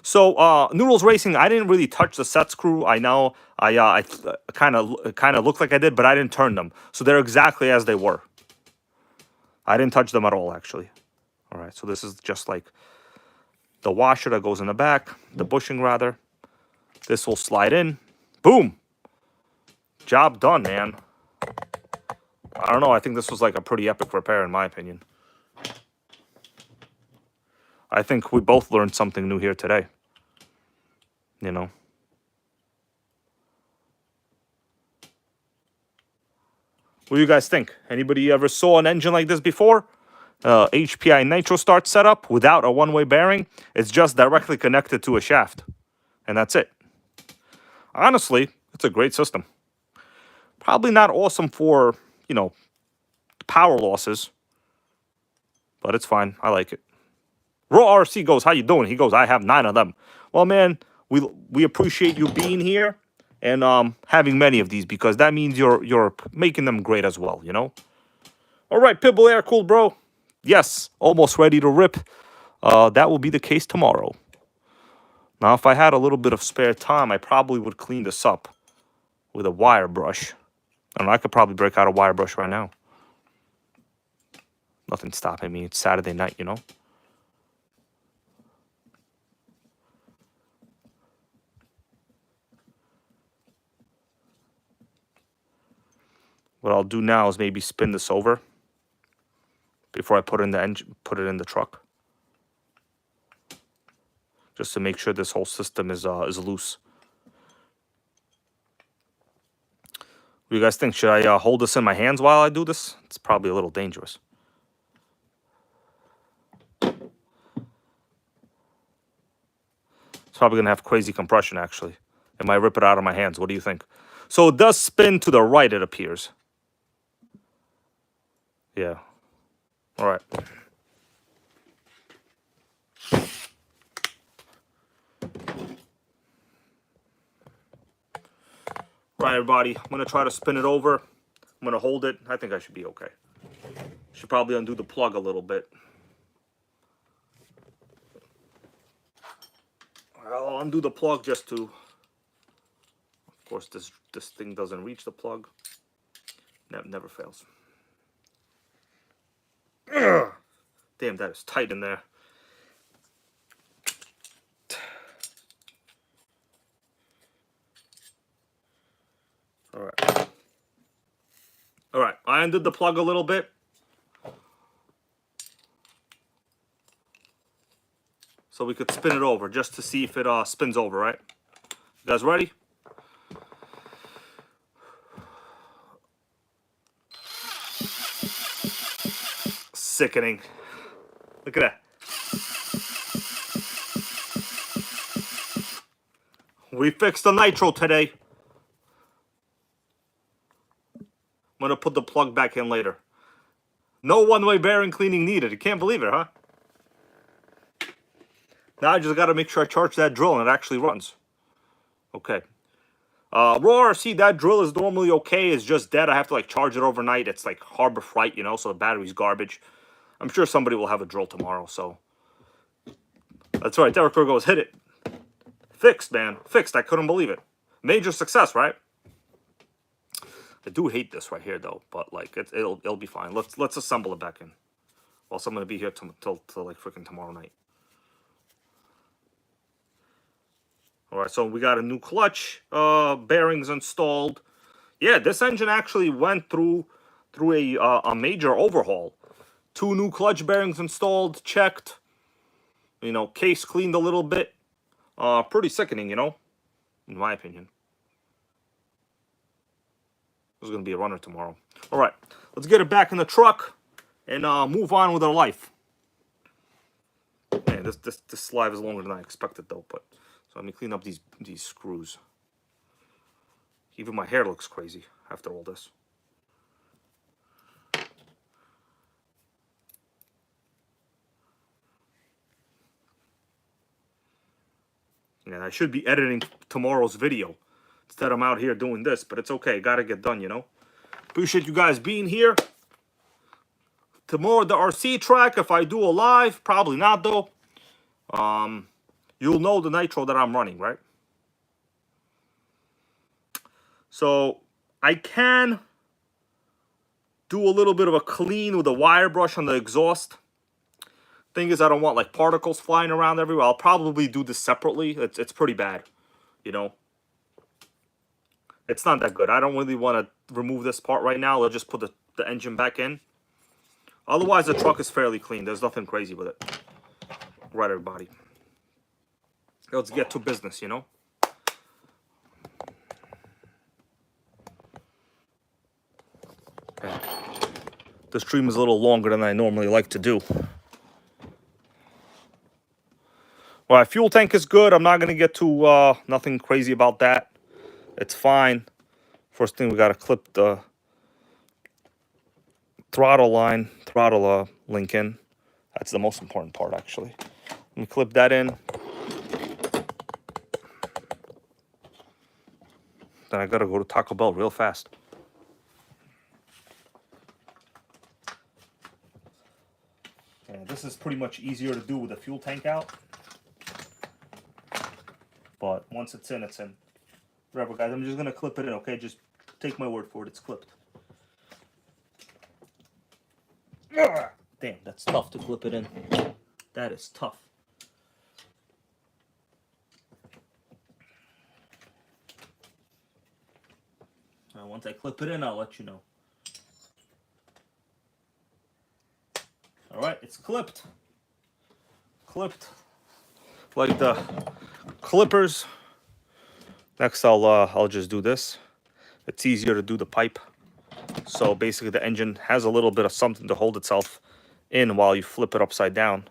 So, Noodles Racing, I didn't really touch the set screw. I know I kind of looked like I did, but I didn't turn them. So they're exactly as they were. I didn't touch them at all, actually. All right, so this is just like the washer that goes in the back, the bushing rather. This will slide in. Boom. Job done, man. I don't know. I think this was like a pretty epic repair, in my opinion. I think we both learned something new here today. You know. What do you guys think? Anybody ever saw an engine like this before? HPI Nitro Start setup without a one-way bearing. It's just directly connected to a shaft. And that's it. Honestly, it's a great system. Probably not awesome for, you know, power losses. But it's fine. I like it. Raw RC goes, how you doing? He goes, I have 9 of them. Well, man, we appreciate you being here and having many of these because that means you're making them great as well, you know? All right, Pitbull Air Cool, bro. Yes, almost ready to rip. That will be the case tomorrow. Now, if I had a little bit of spare time, I probably would clean this up with a wire brush. I don't know, I could probably break out a wire brush right now. Nothing's stopping me. It's Saturday night, you know? What I'll do now is maybe spin this over before I put it in the engine, put it in the truck, just to make sure this whole system is loose. What do you guys think? Should I hold this in my hands while I do this? It's probably a little dangerous. It's probably gonna have crazy compression. Actually, it might rip it out of my hands. What do you think? So it does spin to the right, it appears. Yeah. All right. All right, everybody. I'm going to try to spin it over. I'm going to hold it. I think I should be okay. Should probably undo the plug a little bit. I'll undo the plug just to... Of course, this thing doesn't reach the plug. Never fails. Ugh. Damn, that is tight in there. All right. All right, I undid the plug a little bit. so we could spin it over just to see if it spins over, right? You guys ready? Sickening. Look at that. We fixed the nitro today. I'm gonna put the plug back in later. No one-way bearing cleaning needed. You can't believe it, huh? Now I just gotta make sure I charge that drill and it actually runs. Okay. Raw RC, that drill is normally okay. It's just dead. I have to like charge it overnight. It's like Harbor Freight, you know, so the battery's garbage. I'm sure somebody will have a drill tomorrow, so. That's right. Derek goes, hit it. Fixed, man. Fixed. I couldn't believe it. Major success, right? I do hate this right here, though. But like, it'll be fine. Let's assemble it back in. Well, I'm gonna be here till like freaking tomorrow night. All right. So we got a new clutch bearings installed. Yeah, this engine actually went through a major overhaul. 2 new clutch bearings installed, checked. You know, case cleaned a little bit. Pretty sickening, you know, in my opinion. This is going to be a runner tomorrow. All right, let's get it back in the truck and move on with our life. Man, this live is longer than I expected, though. But so let me clean up these screws. Even my hair looks crazy after all this. And I should be editing tomorrow's video. Instead, I'm out here doing this, but it's okay. Gotta get done, you know. Appreciate you guys being here. Tomorrow, the RC track, if I do a live, probably not, though. You'll know the nitro that I'm running, right? So, I can do a little bit of a clean with a wire brush on the exhaust. Thing is, I don't want like particles flying around everywhere. I'll probably do this separately. It's pretty bad, you know. It's not that good. I don't really want to remove this part right now. I'll just put the engine back in. Otherwise, the truck is fairly clean. There's nothing crazy with it. Right, everybody. Let's get to business, you know. Okay. The stream is a little longer than I normally like to do. All right, fuel tank is good. I'm not going to get to nothing crazy about that. It's fine. First thing, we got to clip the throttle link in. That's the most important part, actually. Let me clip that in. Then I got to go to Taco Bell real fast. Yeah, this is pretty much easier to do with the fuel tank out. But once it's in, it's in. Whatever, guys. I'm just going to clip it in, okay? Just take my word for it. It's clipped. Ugh! Damn, that's tough to clip it in. That is tough. Once I clip it in, I'll let you know. All right, it's clipped. Clipped. Like the clippers. Next, I'll just do this. It's easier to do the pipe. So basically, the engine has a little bit of something to hold itself in while you flip it upside down.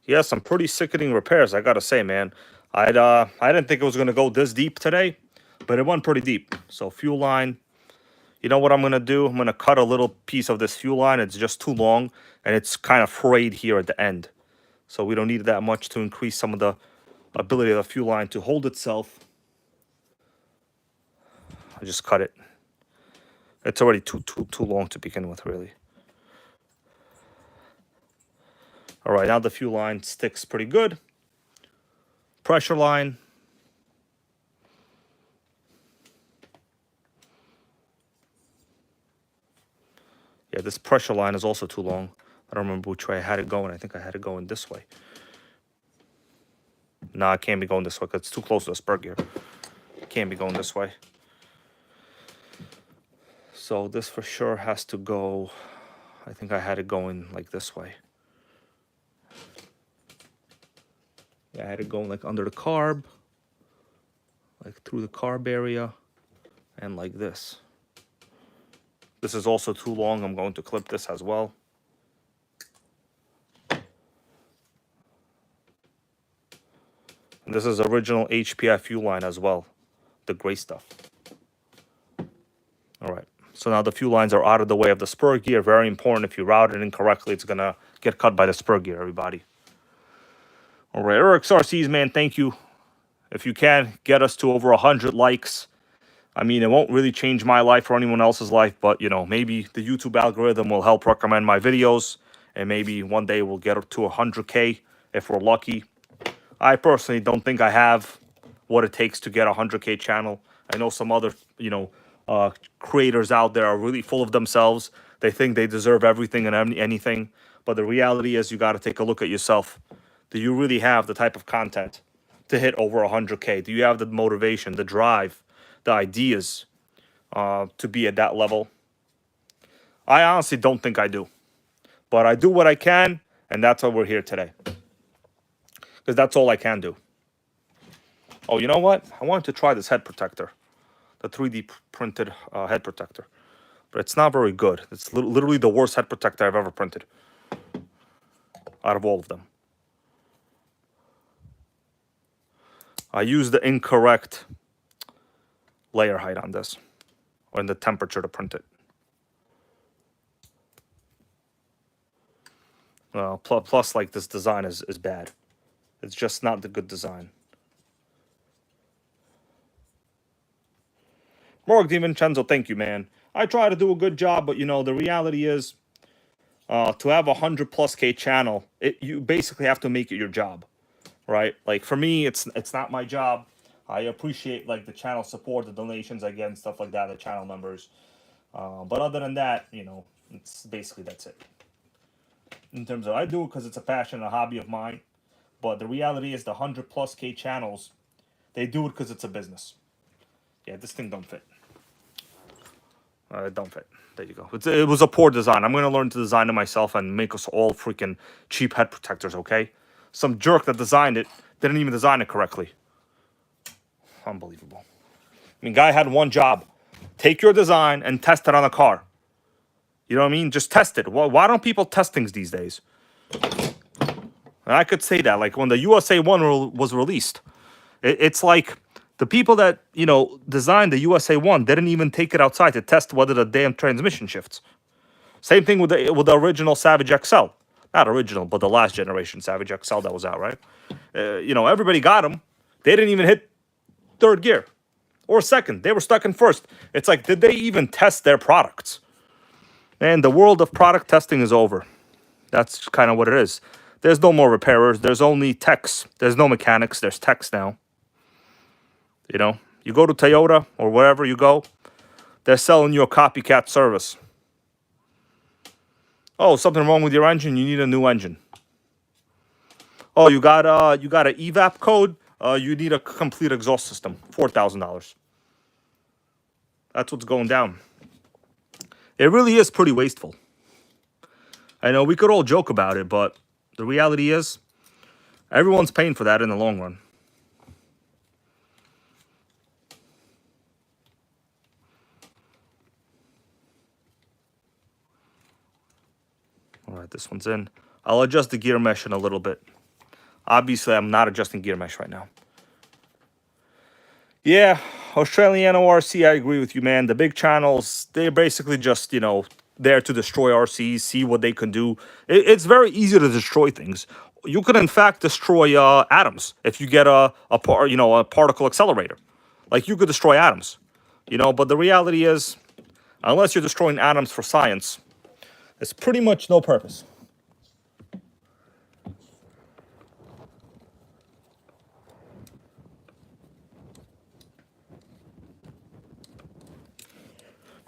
Yeah, some pretty sickening repairs, I gotta say, man. I didn't think it was gonna go this deep today, but it went pretty deep. So fuel line, you know what I'm gonna do? I'm gonna cut a little piece of this fuel line. It's just too long, and it's kind of frayed here at the end. So we don't need that much to increase some of the ability of the fuel line to hold itself. I just cut it. It's already too long to begin with, really. All right, now the fuel line sticks pretty good. Pressure line. Yeah, this pressure line is also too long. I don't remember which way I had it going. I think I had it going this way. No, I can't be going this way because it's too close to the spur gear. Can't be going this way. So this for sure has to go, I think I had it going like this way. Yeah, I had it going like under the carb, like through the carb area, and like this. This is also too long. I'm going to clip this as well. And this is original HPI fuel line as well, the gray stuff. All right, so now the fuel lines are out of the way of the spur gear. Very important. If you route it incorrectly, it's gonna get cut by the spur gear, everybody. All right, Eric's RCs, man, thank you. If you can, get us to over 100 likes. I mean, it won't really change my life or anyone else's life, but, you know, maybe the YouTube algorithm will help recommend my videos, and maybe one day we'll get to 100K if we're lucky. I personally don't think I have what it takes to get a 100K channel. I know some other, you know, creators out there are really full of themselves. They think they deserve everything and anything, but the reality is you got to take a look at yourself. Do you really have the type of content to hit over 100K? Do you have the motivation, the drive, the ideas to be at that level? I honestly don't think I do. But I do what I can, and that's why we're here today. Because that's all I can do. Oh, you know what? I wanted to try this head protector. The 3D printed head protector. But it's not very good. It's literally the worst head protector I've ever printed. Out of all of them. I used the incorrect layer height on this, or in the temperature to print it. Plus, like, this design is bad. It's just not the good design. Morg DiVincenzo, thank you, man. I try to do a good job, but, you know, the reality is, to have a 100+K channel, you basically have to make it your job, right? Like, for me, it's not my job. I appreciate, like, the channel support, the donations I get and stuff like that, the channel members. But other than that, you know, it's basically that's it. In terms of, I do it because it's a passion, a hobby of mine. But the reality is the 100+K channels, they do it because it's a business. Yeah, this thing don't fit. It don't fit. There you go. It was a poor design. I'm going to learn to design it myself and make us all freaking cheap head protectors, okay? Some jerk that designed it didn't even design it correctly. Unbelievable. I mean, guy had one job. Take your design and test it on a car. You know what I mean? Just test it. Why don't people test things these days? And I could say that. Like, when the USA 1 was released, it's like the people that, you know, designed the USA 1 didn't even take it outside to test whether the damn transmission shifts. Same thing with the original Savage XL. Not original, but the last generation Savage XL that was out, right? You know, everybody got them. They didn't even hit third gear or second. They were stuck in first. It's like, did they even test their products? And the world of product testing is over. That's kind of what it is. There's no more repairers. There's only techs. There's no mechanics. There's techs now. You know, you go to Toyota or wherever you go, they're selling you a copycat service. Oh, something wrong with your engine? You need a new engine. Oh, you got an evap code? You need a complete exhaust system. $4,000. That's what's going down. It really is pretty wasteful. I know we could all joke about it, but the reality is everyone's paying for that in the long run. All right, this one's in. I'll adjust the gear mesh in a little bit. Obviously, I'm not adjusting gear mesh right now. Yeah, Australian ORC, I agree with you, man. The big channels, they're basically just, you know, there to destroy RCs, see what they can do. It's very easy to destroy things. You could, in fact, destroy atoms if you get a particle accelerator. Like, you could destroy atoms, you know. But the reality is, unless you're destroying atoms for science, it's pretty much no purpose.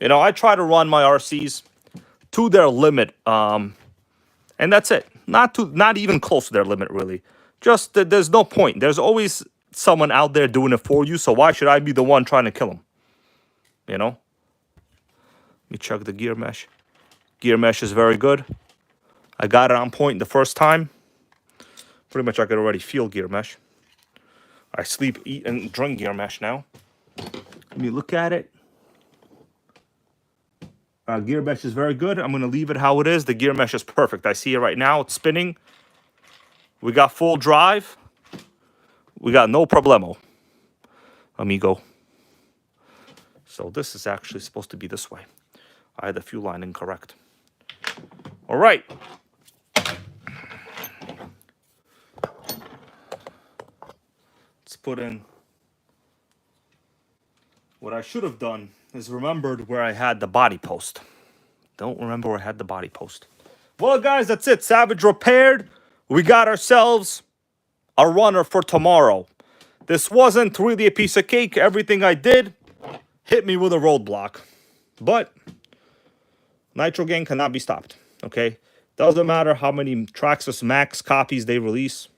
You know, I try to run my RCs to their limit And that's it. Not even close to their limit, really. Just that there's no point. There's always someone out there doing it for you, so why should I be the one trying to kill him? You know? Let me check the gear mesh. Gear mesh is very good. I got it on point the first time. Pretty much I could already feel gear mesh. I sleep, eat, and drink gear mesh now. Let me look at it. Gear mesh is very good. I'm going to leave it how it is. The gear mesh is perfect. I see it right now. It's spinning. We got full drive. We got no problemo, amigo. So this is actually supposed to be this way. I had the fuel line incorrect. All right. Let's put in. What I should have done is remembered where I had the body post. Don't remember where I had the body post. Well, guys, that's it. Savage repaired. We got ourselves a runner for tomorrow. This wasn't really a piece of cake. Everything I did hit me with a roadblock. But Nitro Gang cannot be stopped, okay? Doesn't matter how many Traxxas Max copies they release.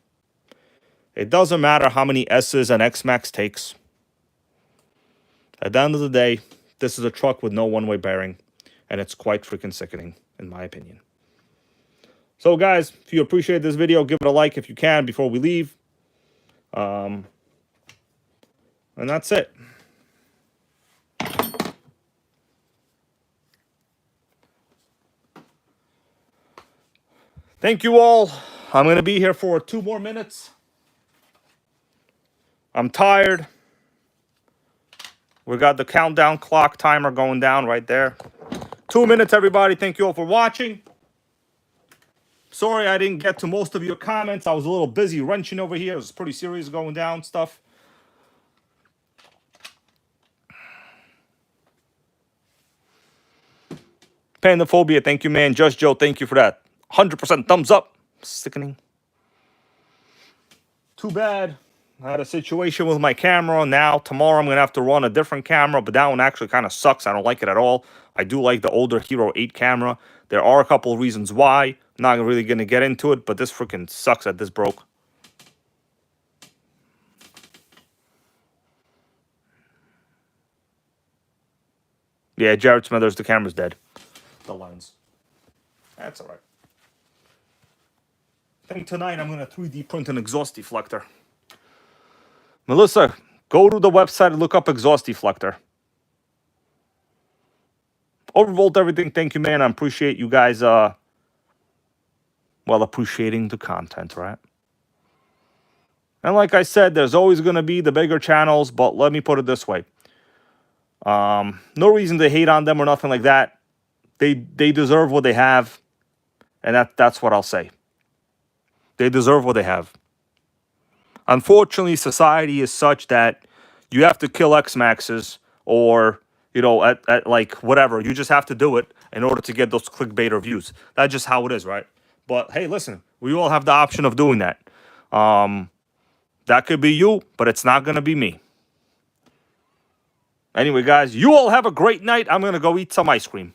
It doesn't matter how many S's and X Max takes. At the end of the day, this is a truck with no one-way bearing, and it's quite freaking sickening, in my opinion. So, guys, if you appreciate this video, give it a like if you can before we leave. And that's it. Thank you all. I'm going to be here for 2 more minutes. I'm tired. We got the countdown clock timer going down right there. 2 minutes, everybody. Thank you all for watching. Sorry I didn't get to most of your comments. I was a little busy wrenching over here. It was pretty serious going down stuff. Pandaphobia, thank you, man. Just Joe, thank you for that. 100% thumbs up. Sickening. Too bad. I had a situation with my camera. Now, tomorrow, I'm going to have to run a different camera, but that one actually kind of sucks. I don't like it at all. I do like the older Hero 8 camera. There are a couple of reasons why. I'm not really going to get into it, but this freaking sucks that this broke. Yeah, Jared Smithers, the camera's dead. The lens. That's all right. I think tonight I'm going to 3D print an exhaust deflector. Melissa, go to the website and look up exhaust deflector. Overvolt everything. Thank you, man. I appreciate you guys, appreciating the content, right? And like I said, there's always going to be the bigger channels, but let me put it this way. No reason to hate on them or nothing like that. They deserve what they have, and that's what I'll say. They deserve what they have. Unfortunately, society is such that you have to kill X-Maxes or, you know, at like whatever. You just have to do it in order to get those clickbait reviews. That's just how it is, right? But hey, listen, we all have the option of doing that. That could be you, but it's not going to be me. Anyway, guys, you all have a great night. I'm going to go eat some ice cream.